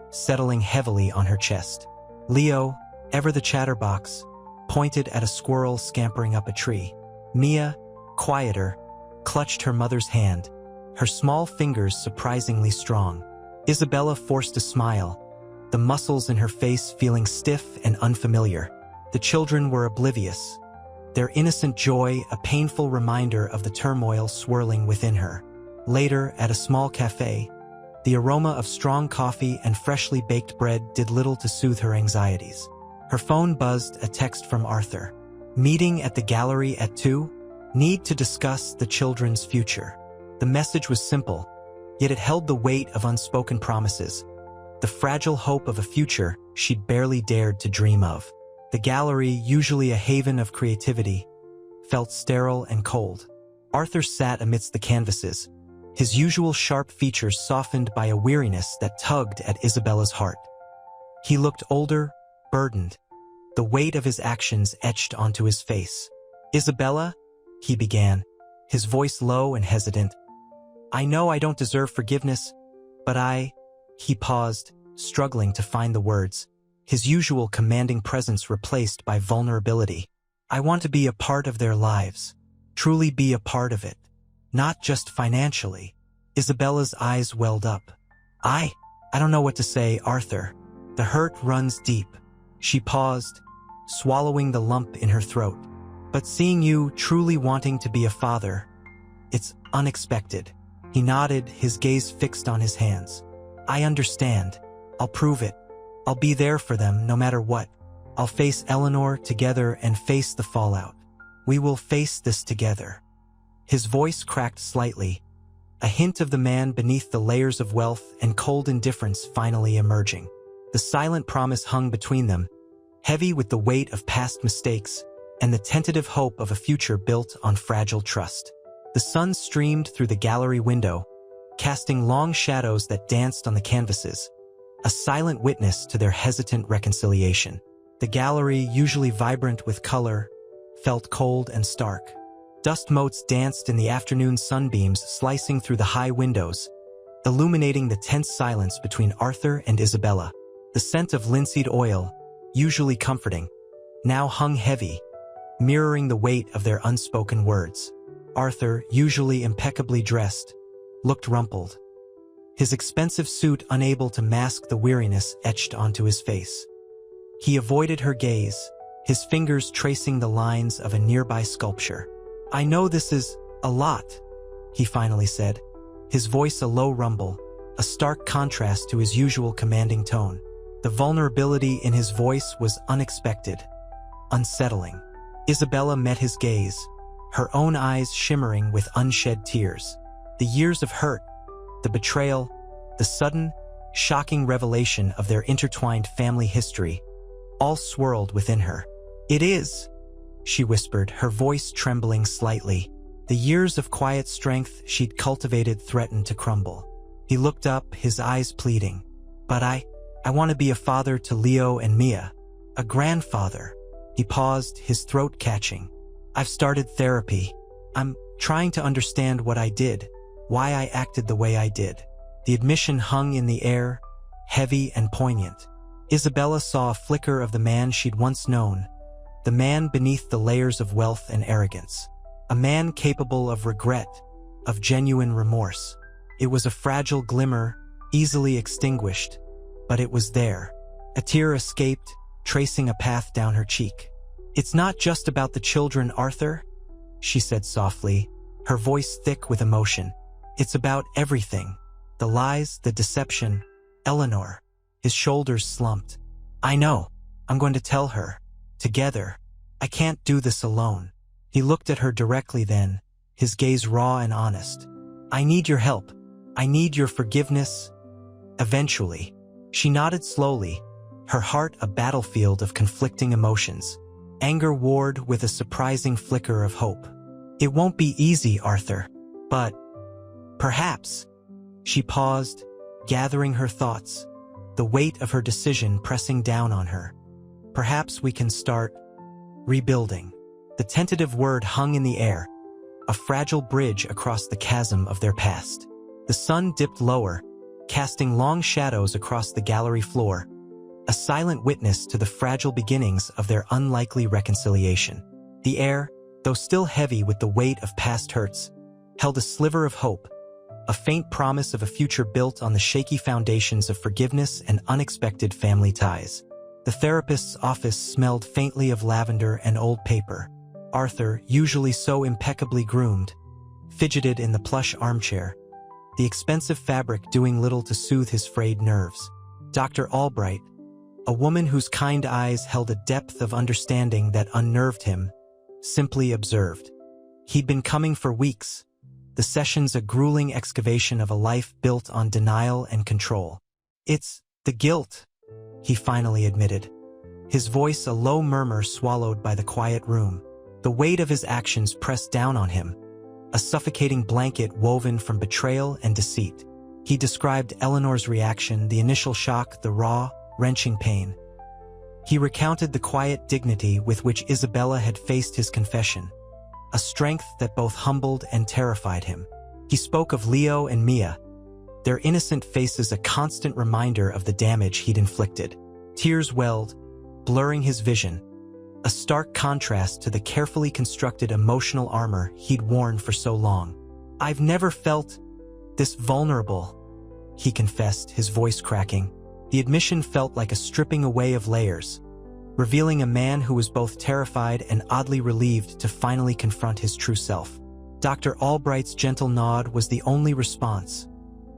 settling heavily on her chest. Leo, ever the chatterbox, pointed at a squirrel scampering up a tree. Mia, quieter, clutched her mother's hand, her small fingers surprisingly strong. Isabella forced a smile, the muscles in her face feeling stiff and unfamiliar. The children were oblivious, their innocent joy a painful reminder of the turmoil swirling within her. Later, at a small cafe, the aroma of strong coffee and freshly baked bread did little to soothe her anxieties. Her phone buzzed, a text from Arthur. "Meeting at the gallery at 2? Need to discuss the children's future." The message was simple, yet it held the weight of unspoken promises, the fragile hope of a future she'd barely dared to dream of. The gallery, usually a haven of creativity, felt sterile and cold. Arthur sat amidst the canvases, his usual sharp features softened by a weariness that tugged at Isabella's heart. He looked older, burdened, the weight of his actions etched onto his face. "Isabella," he began, his voice low and hesitant. "I know I don't deserve forgiveness, but He paused, struggling to find the words, his usual commanding presence replaced by vulnerability. "I want to be a part of their lives, truly be a part of it, not just financially." Isabella's eyes welled up. I don't know what to say, Arthur. The hurt runs deep." She paused, swallowing the lump in her throat. "But seeing you truly wanting to be a father, it's unexpected." He nodded, his gaze fixed on his hands. "I understand. I'll prove it. I'll be there for them no matter what. I'll face Eleanor together and face the fallout. We will face this together." His voice cracked slightly, a hint of the man beneath the layers of wealth and cold indifference finally emerging. The silent promise hung between them, heavy with the weight of past mistakes and the tentative hope of a future built on fragile trust. The sun streamed through the gallery window, casting long shadows that danced on the canvases, a silent witness to their hesitant reconciliation. The gallery, usually vibrant with color, felt cold and stark. Dust motes danced in the afternoon sunbeams slicing through the high windows, illuminating the tense silence between Arthur and Isabella. The scent of linseed oil, usually comforting, now hung heavy, mirroring the weight of their unspoken words. Arthur, usually impeccably dressed, looked rumpled, his expensive suit unable to mask the weariness etched onto his face. He avoided her gaze, his fingers tracing the lines of a nearby sculpture. "I know this is a lot," he finally said, his voice a low rumble, a stark contrast to his usual commanding tone. The vulnerability in his voice was unexpected, unsettling. Isabella met his gaze, her own eyes shimmering with unshed tears. The years of hurt, the betrayal, the sudden, shocking revelation of their intertwined family history, all swirled within her. "It is," she whispered, her voice trembling slightly. The years of quiet strength she'd cultivated threatened to crumble. He looked up, his eyes pleading. "But I want to be a father to Leo and Mia. A grandfather." He paused, his throat catching. "I've started therapy. I'm trying to understand what I did, why I acted the way I did." The admission hung in the air, heavy and poignant. Isabella saw a flicker of the man she'd once known, the man beneath the layers of wealth and arrogance. A man capable of regret, of genuine remorse. It was a fragile glimmer, easily extinguished, but it was there. A tear escaped, tracing a path down her cheek. "It's not just about the children, Arthur," she said softly, her voice thick with emotion. "It's about everything. The lies, the deception. Eleanor." His shoulders slumped. "I know. I'm going to tell her. Together. I can't do this alone." He looked at her directly then, his gaze raw and honest. "I need your help. I need your forgiveness. Eventually." She nodded slowly, her heart a battlefield of conflicting emotions. Anger warred with a surprising flicker of hope. "It won't be easy, Arthur. But perhaps." She paused, gathering her thoughts, the weight of her decision pressing down on her. "Perhaps we can start rebuilding." The tentative word hung in the air, a fragile bridge across the chasm of their past. The sun dipped lower, casting long shadows across the gallery floor, a silent witness to the fragile beginnings of their unlikely reconciliation. The air, though still heavy with the weight of past hurts, held a sliver of hope, a faint promise of a future built on the shaky foundations of forgiveness and unexpected family ties. The therapist's office smelled faintly of lavender and old paper. Arthur, usually so impeccably groomed, fidgeted in the plush armchair, the expensive fabric doing little to soothe his frayed nerves. Dr. Albright, a woman whose kind eyes held a depth of understanding that unnerved him, simply observed. He'd been coming for weeks, the sessions a grueling excavation of a life built on denial and control. "It's the guilt," he finally admitted, his voice a low murmur swallowed by the quiet room. The weight of his actions pressed down on him, a suffocating blanket woven from betrayal and deceit. He described Eleanor's reaction, the initial shock, the raw, wrenching pain. He recounted the quiet dignity with which Isabella had faced his confession, a strength that both humbled and terrified him. He spoke of Leo and Mia, their innocent faces a constant reminder of the damage he'd inflicted. Tears welled, blurring his vision, a stark contrast to the carefully constructed emotional armor he'd worn for so long. "I've never felt this vulnerable," he confessed, his voice cracking. The admission felt like a stripping away of layers, revealing a man who was both terrified and oddly relieved to finally confront his true self. Dr. Albright's gentle nod was the only response,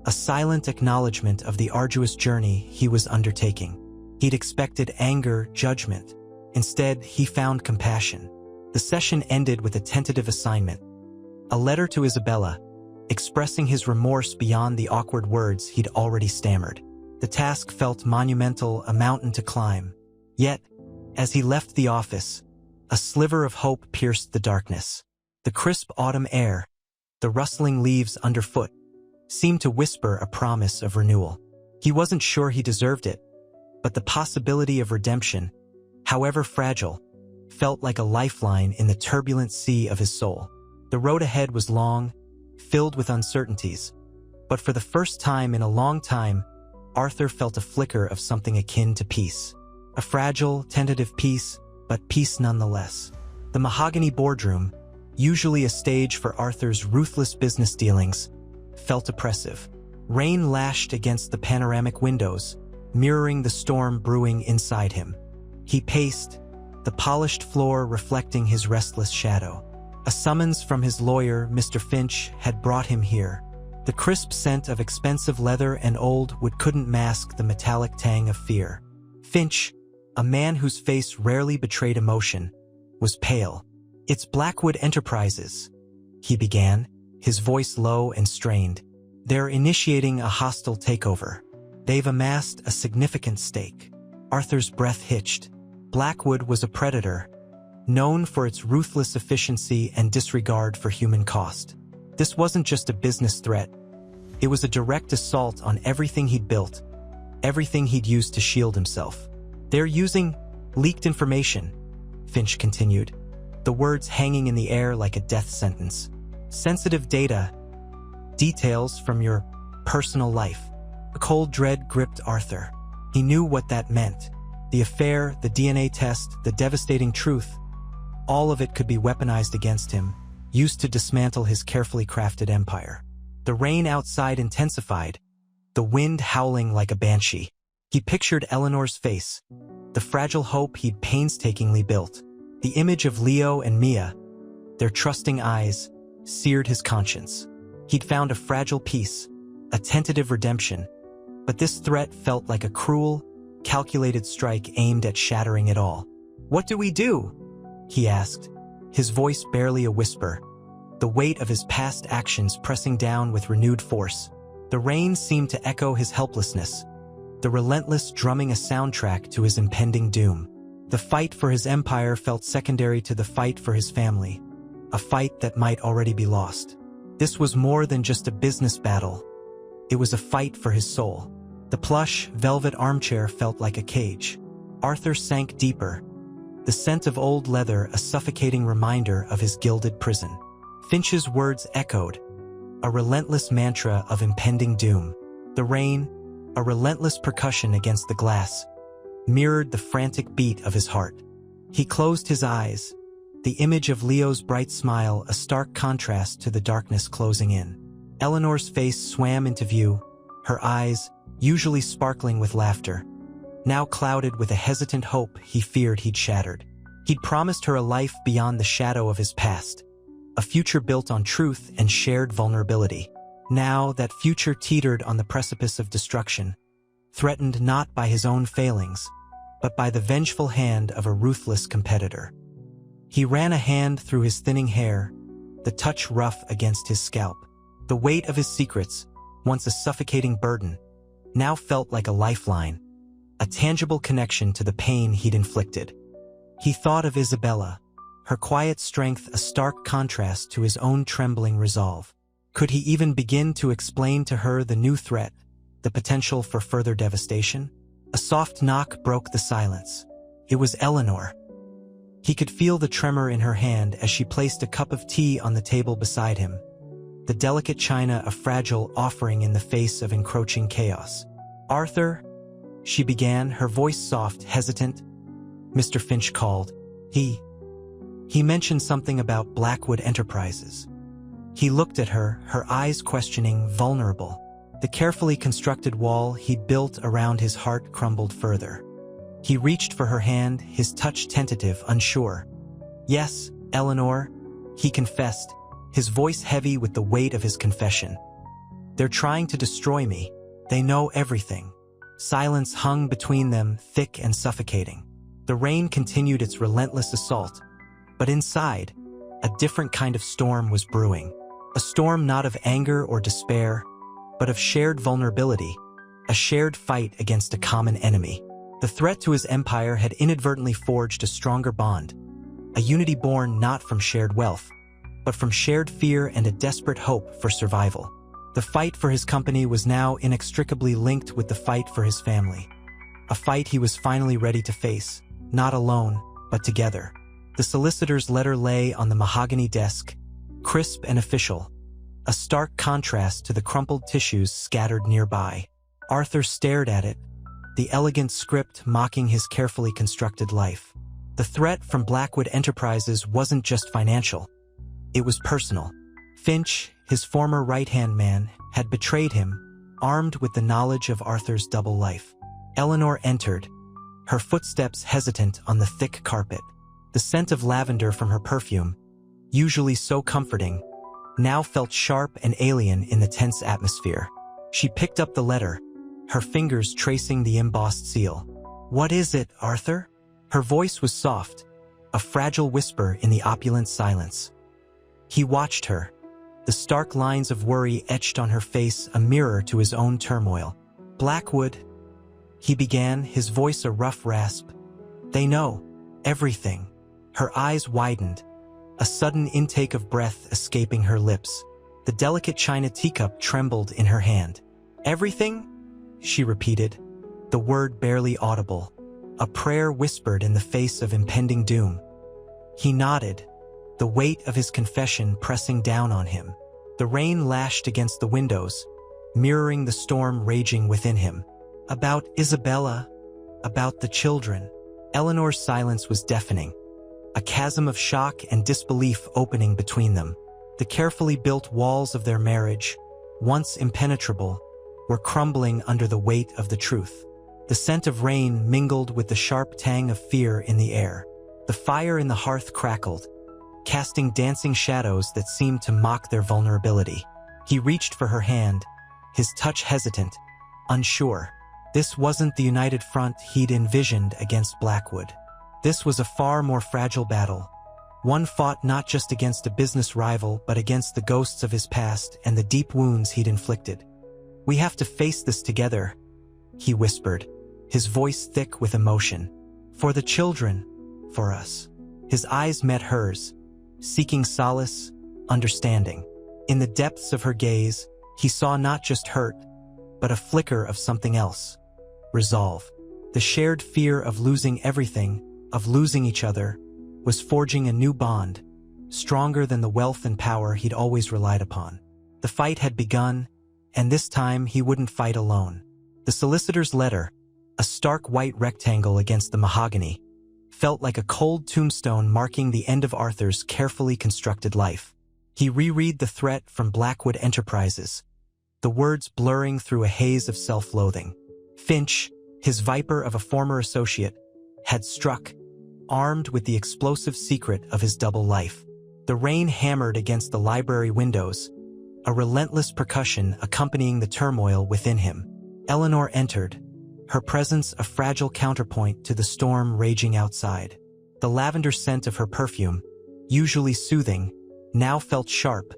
a silent acknowledgement of the arduous journey he was undertaking. He'd expected anger, judgment. Instead, he found compassion. The session ended with a tentative assignment, a letter to Isabella, expressing his remorse beyond the awkward words he'd already stammered. The task felt monumental, a mountain to climb. Yet, as he left the office, a sliver of hope pierced the darkness. The crisp autumn air, the rustling leaves underfoot, seemed to whisper a promise of renewal. He wasn't sure he deserved it, but the possibility of redemption, however fragile, felt like a lifeline in the turbulent sea of his soul. The road ahead was long, filled with uncertainties, but for the first time in a long time, Arthur felt a flicker of something akin to peace. A fragile, tentative peace, but peace nonetheless. The mahogany boardroom, usually a stage for Arthur's ruthless business dealings, felt oppressive. Rain lashed against the panoramic windows, mirroring the storm brewing inside him. He paced, the polished floor reflecting his restless shadow. A summons from his lawyer, Mr. Finch, had brought him here. The crisp scent of expensive leather and old wood couldn't mask the metallic tang of fear. Finch, a man whose face rarely betrayed emotion, was pale. "It's Blackwood Enterprises," he began, his voice low and strained. "They're initiating a hostile takeover. They've amassed a significant stake." Arthur's breath hitched. Blackwood was a predator, known for its ruthless efficiency and disregard for human cost. This wasn't just a business threat. It was a direct assault on everything he'd built, everything he'd used to shield himself. "They're using leaked information," Finch continued, the words hanging in the air like a death sentence. "Sensitive data, details from your personal life." A cold dread gripped Arthur. He knew what that meant. The affair, the DNA test, the devastating truth, all of it could be weaponized against him, used to dismantle his carefully crafted empire. The rain outside intensified, the wind howling like a banshee. He pictured Eleanor's face, the fragile hope he'd painstakingly built. The image of Leo and Mia, their trusting eyes, seared his conscience. He'd found a fragile peace, a tentative redemption, but this threat felt like a cruel, calculated strike aimed at shattering it all. "What do we do?" he asked, his voice barely a whisper, the weight of his past actions pressing down with renewed force. The rain seemed to echo his helplessness, the relentless drumming a soundtrack to his impending doom. The fight for his empire felt secondary to the fight for his family, a fight that might already be lost. This was more than just a business battle. It was a fight for his soul. The plush, velvet armchair felt like a cage. Arthur sank deeper, the scent of old leather a suffocating reminder of his gilded prison. Finch's words echoed, a relentless mantra of impending doom. The rain, a relentless percussion against the glass, mirrored the frantic beat of his heart. He closed his eyes, the image of Leo's bright smile a stark contrast to the darkness closing in. Eleanor's face swam into view, her eyes, usually sparkling with laughter, now clouded with a hesitant hope he feared he'd shattered. He'd promised her a life beyond the shadow of his past, a future built on truth and shared vulnerability. Now that future teetered on the precipice of destruction, threatened not by his own failings, but by the vengeful hand of a ruthless competitor. He ran a hand through his thinning hair, the touch rough against his scalp. The weight of his secrets, once a suffocating burden, now felt like a lifeline, a tangible connection to the pain he'd inflicted. He thought of Isabella, her quiet strength a stark contrast to his own trembling resolve. Could he even begin to explain to her the new threat, the potential for further devastation? A soft knock broke the silence. It was Eleanor. He could feel the tremor in her hand as she placed a cup of tea on the table beside him, the delicate china a fragile offering in the face of encroaching chaos. "Arthur," she began, her voice soft, hesitant. "Mr. Finch called. He mentioned something about Blackwood Enterprises." He looked at her, her eyes questioning, vulnerable. The carefully constructed wall he'd built around his heart crumbled further. He reached for her hand, his touch tentative, unsure. "Yes, Eleanor," he confessed, his voice heavy with the weight of his confession. "They're trying to destroy me. They know everything." Silence hung between them, thick and suffocating. The rain continued its relentless assault, but inside, a different kind of storm was brewing. A storm not of anger or despair, but of shared vulnerability, a shared fight against a common enemy. The threat to his empire had inadvertently forged a stronger bond, a unity born not from shared wealth, but from shared fear and a desperate hope for survival. The fight for his company was now inextricably linked with the fight for his family, a fight he was finally ready to face, not alone, but together. The solicitor's letter lay on the mahogany desk, crisp and official, a stark contrast to the crumpled tissues scattered nearby. Arthur stared at it, the elegant script mocking his carefully constructed life. The threat from Blackwood Enterprises wasn't just financial. It was personal. Finch, his former right-hand man, had betrayed him, armed with the knowledge of Arthur's double life. Eleanor entered, her footsteps hesitant on the thick carpet. The scent of lavender from her perfume, usually so comforting, now felt sharp and alien in the tense atmosphere. She picked up the letter, her fingers tracing the embossed seal. "What is it, Arthur?" Her voice was soft, a fragile whisper in the opulent silence. He watched her, the stark lines of worry etched on her face a mirror to his own turmoil. "Blackwood," he began, his voice a rough rasp. "They know everything." Her eyes widened, a sudden intake of breath escaping her lips. The delicate china teacup trembled in her hand. "Everything?" she repeated, the word barely audible, a prayer whispered in the face of impending doom. He nodded, the weight of his confession pressing down on him. The rain lashed against the windows, mirroring the storm raging within him. "About Isabella, about the children." Eleanor's silence was deafening, a chasm of shock and disbelief opening between them. The carefully built walls of their marriage, once impenetrable, were crumbling under the weight of the truth. The scent of rain mingled with the sharp tang of fear in the air. The fire in the hearth crackled, casting dancing shadows that seemed to mock their vulnerability. He reached for her hand, his touch hesitant, unsure. This wasn't the united front he'd envisioned against Blackwood. This was a far more fragile battle, one fought not just against a business rival but against the ghosts of his past and the deep wounds he'd inflicted. "We have to face this together," he whispered, his voice thick with emotion. "For the children, for us." His eyes met hers, seeking solace, understanding. In the depths of her gaze, he saw not just hurt, but a flicker of something else. Resolve. The shared fear of losing everything, of losing each other, was forging a new bond, stronger than the wealth and power he'd always relied upon. The fight had begun, and this time he wouldn't fight alone. The solicitor's letter, a stark white rectangle against the mahogany, felt like a cold tombstone marking the end of Arthur's carefully constructed life. He reread the threat from Blackwood Enterprises, the words blurring through a haze of self-loathing. Finch, his viper of a former associate, had struck, armed with the explosive secret of his double life. The rain hammered against the library windows, a relentless percussion accompanying the turmoil within him. Eleanor entered, her presence a fragile counterpoint to the storm raging outside. The lavender scent of her perfume, usually soothing, now felt sharp,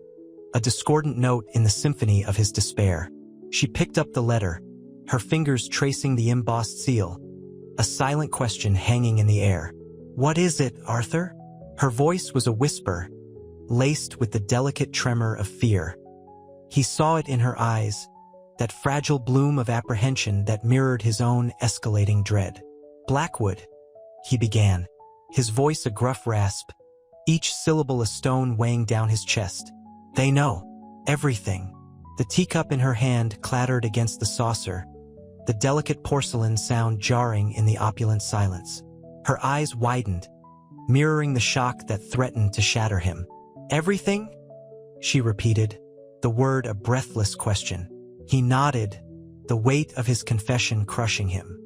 a discordant note in the symphony of his despair. She picked up the letter, her fingers tracing the embossed seal, a silent question hanging in the air. "What is it, Arthur?" Her voice was a whisper, laced with the delicate tremor of fear. He saw it in her eyes, that fragile bloom of apprehension that mirrored his own escalating dread. "Blackwood," he began, his voice a gruff rasp, each syllable a stone weighing down his chest. "They know everything." The teacup in her hand clattered against the saucer, the delicate porcelain sound jarring in the opulent silence. Her eyes widened, mirroring the shock that threatened to shatter him. "Everything?" she repeated, the word a breathless question. He nodded, the weight of his confession crushing him.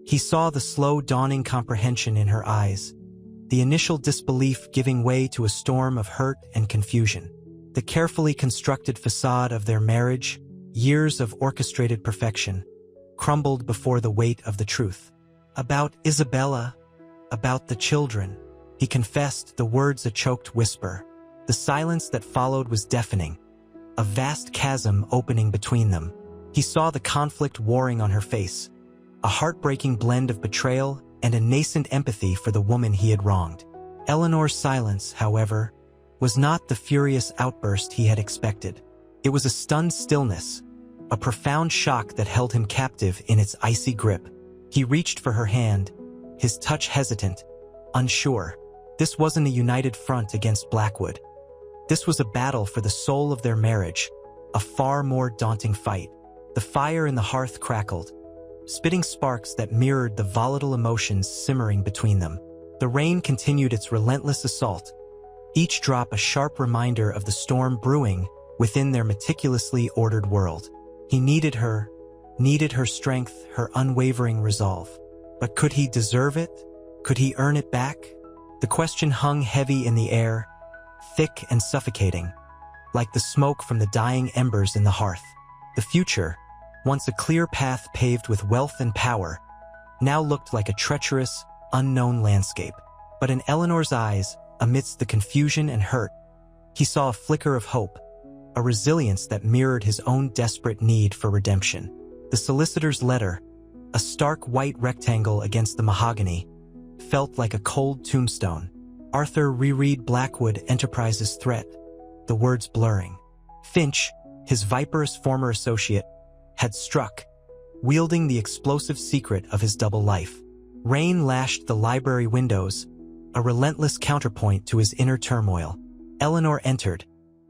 He saw the slow dawning comprehension in her eyes, the initial disbelief giving way to a storm of hurt and confusion. The carefully constructed facade of their marriage, years of orchestrated perfection, crumbled before the weight of the truth. "About Isabella, about the children," he confessed, the words a choked whisper. The silence that followed was deafening, a vast chasm opening between them. He saw the conflict warring on her face, a heartbreaking blend of betrayal and a nascent empathy for the woman he had wronged. Eleanor's silence, however, was not the furious outburst he had expected. It was a stunned stillness, a profound shock that held him captive in its icy grip. He reached for her hand, his touch hesitant, unsure. This wasn't a united front against Blackwood. This was a battle for the soul of their marriage, a far more daunting fight. The fire in the hearth crackled, spitting sparks that mirrored the volatile emotions simmering between them. The rain continued its relentless assault, each drop a sharp reminder of the storm brewing within their meticulously ordered world. He needed her strength, her unwavering resolve. But could he deserve it? Could he earn it back? The question hung heavy in the air, thick and suffocating, like the smoke from the dying embers in the hearth. The future, once a clear path paved with wealth and power, now looked like a treacherous, unknown landscape. But in Eleanor's eyes, amidst the confusion and hurt, he saw a flicker of hope, a resilience that mirrored his own desperate need for redemption. The solicitor's letter, a stark white rectangle against the mahogany, felt like a cold tombstone. Arthur reread Blackwood Enterprises' threat, the words blurring. Finch, his viperous former associate, had struck, wielding the explosive secret of his double life. Rain lashed the library windows, a relentless counterpoint to his inner turmoil. Eleanor entered,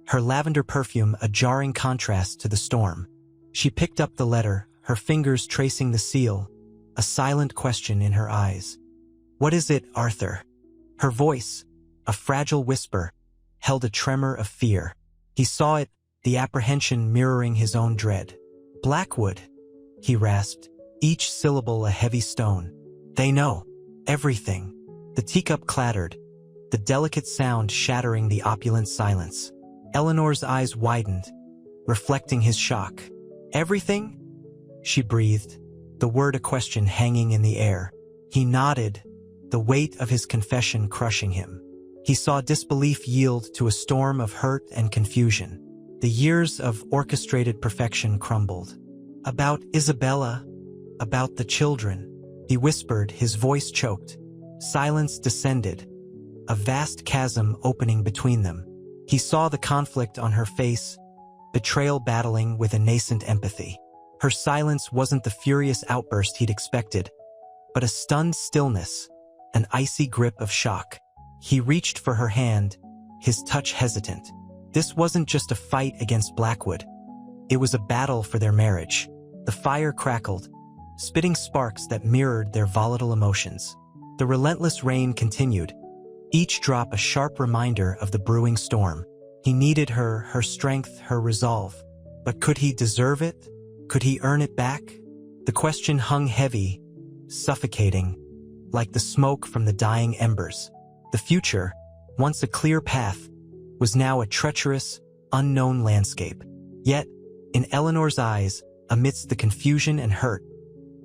her lavender perfume a jarring contrast to the storm. She picked up the letter, her fingers tracing the seal, a silent question in her eyes. "What is it, Arthur?" Her voice, a fragile whisper, held a tremor of fear. He saw it, the apprehension mirroring his own dread. "Blackwood," he rasped, each syllable a heavy stone. They know everything. The teacup clattered, the delicate sound shattering the opulent silence. Eleanor's eyes widened, reflecting his shock. Everything? She breathed, the word a question hanging in the air. He nodded, the weight of his confession crushing him. He saw disbelief yield to a storm of hurt and confusion. The years of orchestrated perfection crumbled. About Isabella, about the children, he whispered, his voice choked. Silence descended, a vast chasm opening between them. He saw the conflict on her face, betrayal battling with a nascent empathy. Her silence wasn't the furious outburst he'd expected, but a stunned stillness, an icy grip of shock. He reached for her hand, his touch hesitant. This wasn't just a fight against Blackwood. It was a battle for their marriage. The fire crackled, spitting sparks that mirrored their volatile emotions. The relentless rain continued, each drop a sharp reminder of the brewing storm. He needed her, her strength, her resolve. But could he deserve it? Could he earn it back? The question hung heavy, suffocating, like the smoke from the dying embers. The future, once a clear path, was now a treacherous, unknown landscape. Yet, in Eleanor's eyes, amidst the confusion and hurt,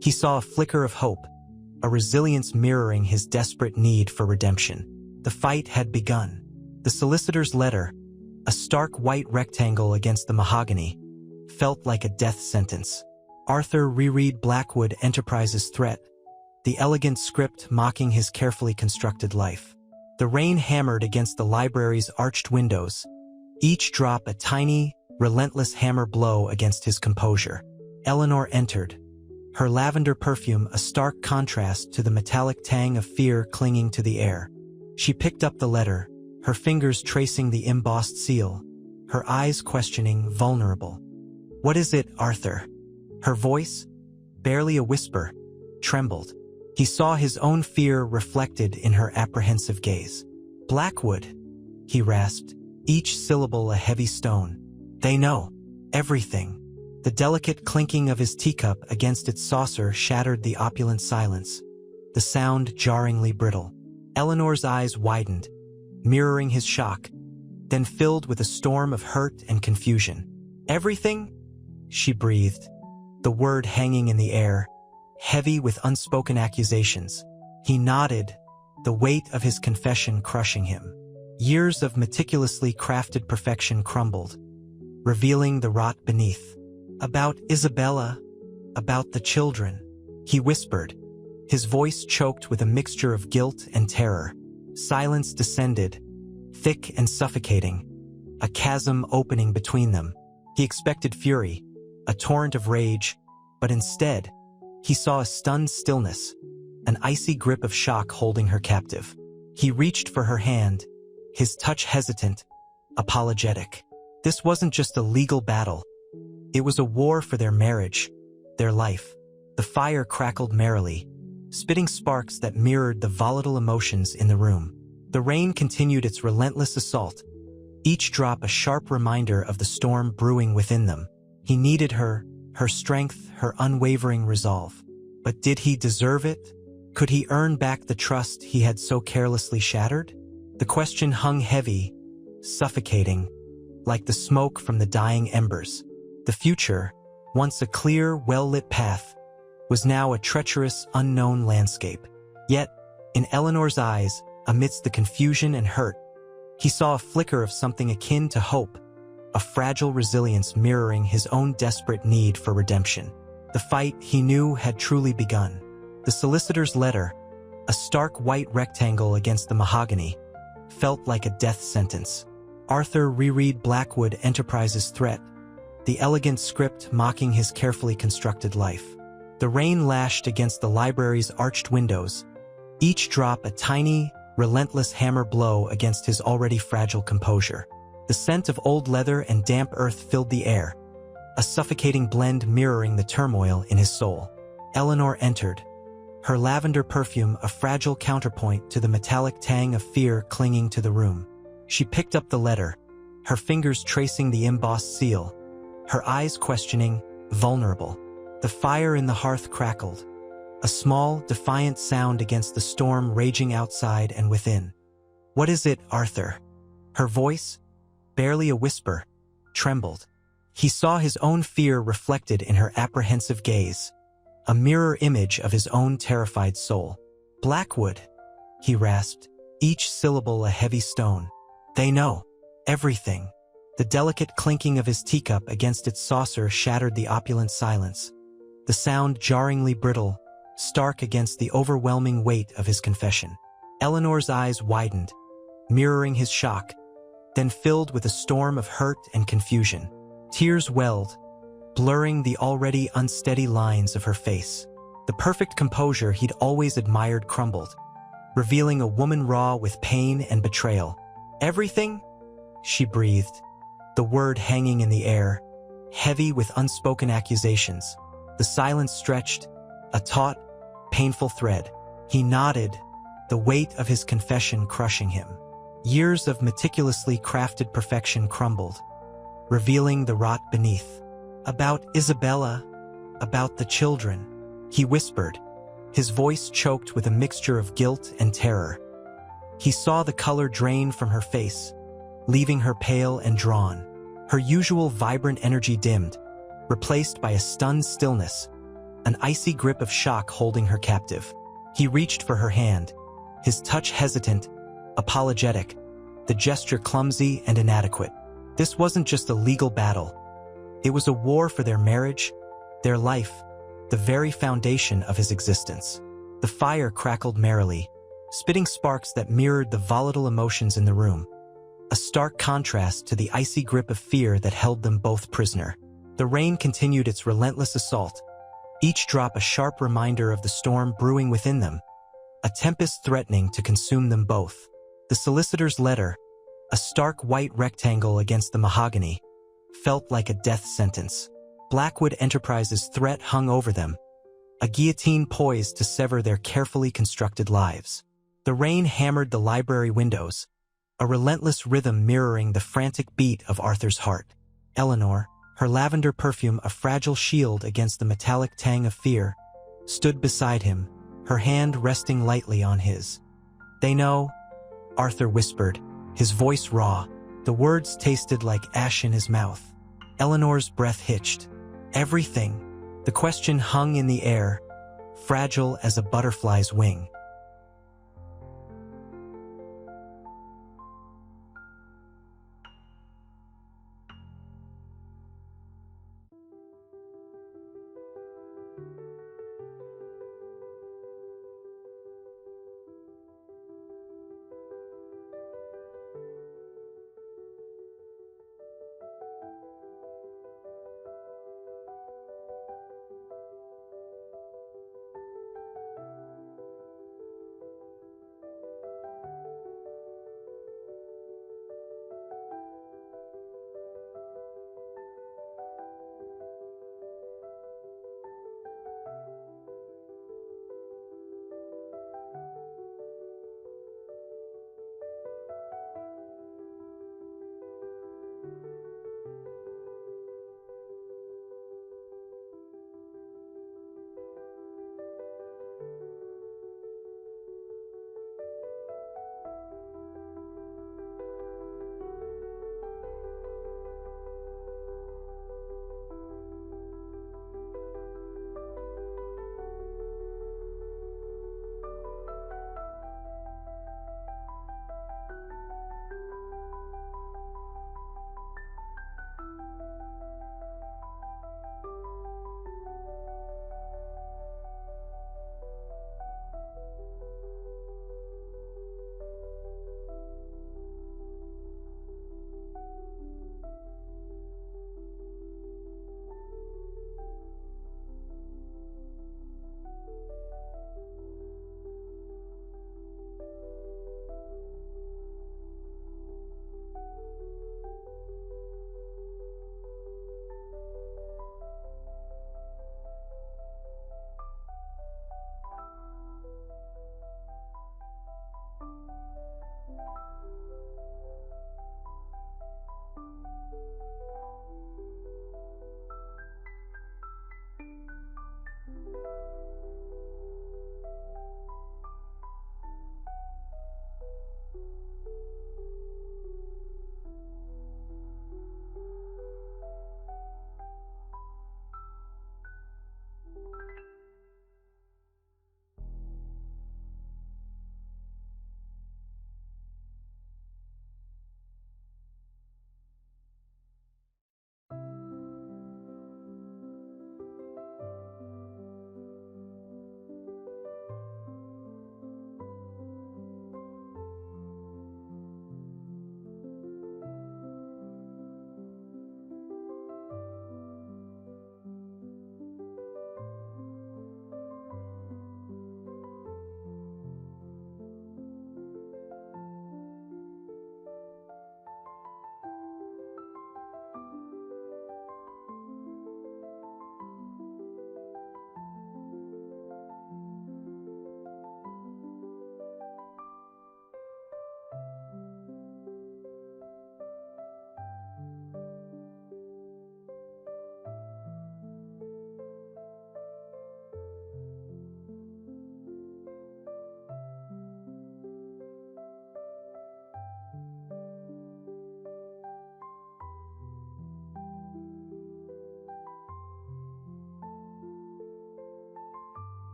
he saw a flicker of hope, a resilience mirroring his desperate need for redemption. The fight had begun. The solicitor's letter, a stark white rectangle against the mahogany, felt like a death sentence. Arthur reread Blackwood Enterprises' threat, the elegant script mocking his carefully constructed life. The rain hammered against the library's arched windows, each drop a tiny, relentless hammer blow against his composure. Eleanor entered, her lavender perfume a stark contrast to the metallic tang of fear clinging to the air. She picked up the letter, her fingers tracing the embossed seal, her eyes questioning, vulnerable. "What is it, Arthur?" Her voice, barely a whisper, trembled. He saw his own fear reflected in her apprehensive gaze. "Blackwood," he rasped, each syllable a heavy stone. "They know everything." The delicate clinking of his teacup against its saucer shattered the opulent silence, the sound jarringly brittle. Eleanor's eyes widened, mirroring his shock, then filled with a storm of hurt and confusion. "Everything?" she breathed, the word hanging in the air, heavy with unspoken accusations. He nodded, the weight of his confession crushing him. Years of meticulously crafted perfection crumbled, revealing the rot beneath. "About Isabella, about the children," he whispered, his voice choked with a mixture of guilt and terror. Silence descended, thick and suffocating, a chasm opening between them. He expected fury, a torrent of rage, but instead, he saw a stunned stillness, an icy grip of shock holding her captive. He reached for her hand, his touch hesitant, apologetic. This wasn't just a legal battle. It was a war for their marriage, their life. The fire crackled merrily, spitting sparks that mirrored the volatile emotions in the room. The rain continued its relentless assault, each drop a sharp reminder of the storm brewing within them. He needed her, her strength, her unwavering resolve. But did he deserve it? Could he earn back the trust he had so carelessly shattered? The question hung heavy, suffocating, like the smoke from the dying embers. The future, once a clear, well-lit path, was now a treacherous, unknown landscape. Yet, in Eleanor's eyes, amidst the confusion and hurt, he saw a flicker of something akin to hope, a fragile resilience mirroring his own desperate need for redemption. The fight, he knew, had truly begun. The solicitor's letter, a stark white rectangle against the mahogany, felt like a death sentence. Arthur reread Blackwood Enterprises' threat, the elegant script mocking his carefully constructed life. The rain lashed against the library's arched windows, each drop a tiny, relentless hammer blow against his already fragile composure. The scent of old leather and damp earth filled the air, a suffocating blend mirroring the turmoil in his soul. Eleanor entered, her lavender perfume a fragile counterpoint to the metallic tang of fear clinging to the room. She picked up the letter, her fingers tracing the embossed seal, her eyes questioning, vulnerable. The fire in the hearth crackled, a small, defiant sound against the storm raging outside and within. "What is it, Arthur?" Her voice, barely a whisper, trembled. He saw his own fear reflected in her apprehensive gaze, a mirror image of his own terrified soul. "Blackwood," he rasped, each syllable a heavy stone. "They know everything." The delicate clinking of his teacup against its saucer shattered the opulent silence, the sound jarringly brittle, stark against the overwhelming weight of his confession. Eleanor's eyes widened, mirroring his shock, then filled with a storm of hurt and confusion. Tears welled, blurring the already unsteady lines of her face. The perfect composure he'd always admired crumbled, revealing a woman raw with pain and betrayal. "Everything?" she breathed, the word hanging in the air, heavy with unspoken accusations. The silence stretched, a taut, painful thread. He nodded, the weight of his confession crushing him. Years of meticulously crafted perfection crumbled, revealing the rot beneath. "About Isabella, about the children," he whispered, his voice choked with a mixture of guilt and terror. He saw the color drain from her face, leaving her pale and drawn. Her usual vibrant energy dimmed, replaced by a stunned stillness, an icy grip of shock holding her captive. He reached for her hand, his touch hesitant, apologetic, the gesture clumsy and inadequate. This wasn't just a legal battle. It was a war for their marriage, their life, the very foundation of his existence. The fire crackled merrily, spitting sparks that mirrored the volatile emotions in the room, a stark contrast to the icy grip of fear that held them both prisoner. The rain continued its relentless assault, each drop a sharp reminder of the storm brewing within them, a tempest threatening to consume them both. The solicitor's letter, a stark white rectangle against the mahogany, felt like a death sentence. Blackwood Enterprises' threat hung over them, a guillotine poised to sever their carefully constructed lives. The rain hammered the library windows, a relentless rhythm mirroring the frantic beat of Arthur's heart. Eleanor, her lavender perfume a fragile shield against the metallic tang of fear, stood beside him, her hand resting lightly on his. "They know," Arthur whispered, his voice raw. The words tasted like ash in his mouth. Eleanor's breath hitched. "Everything?" The question hung in the air, fragile as a butterfly's wing.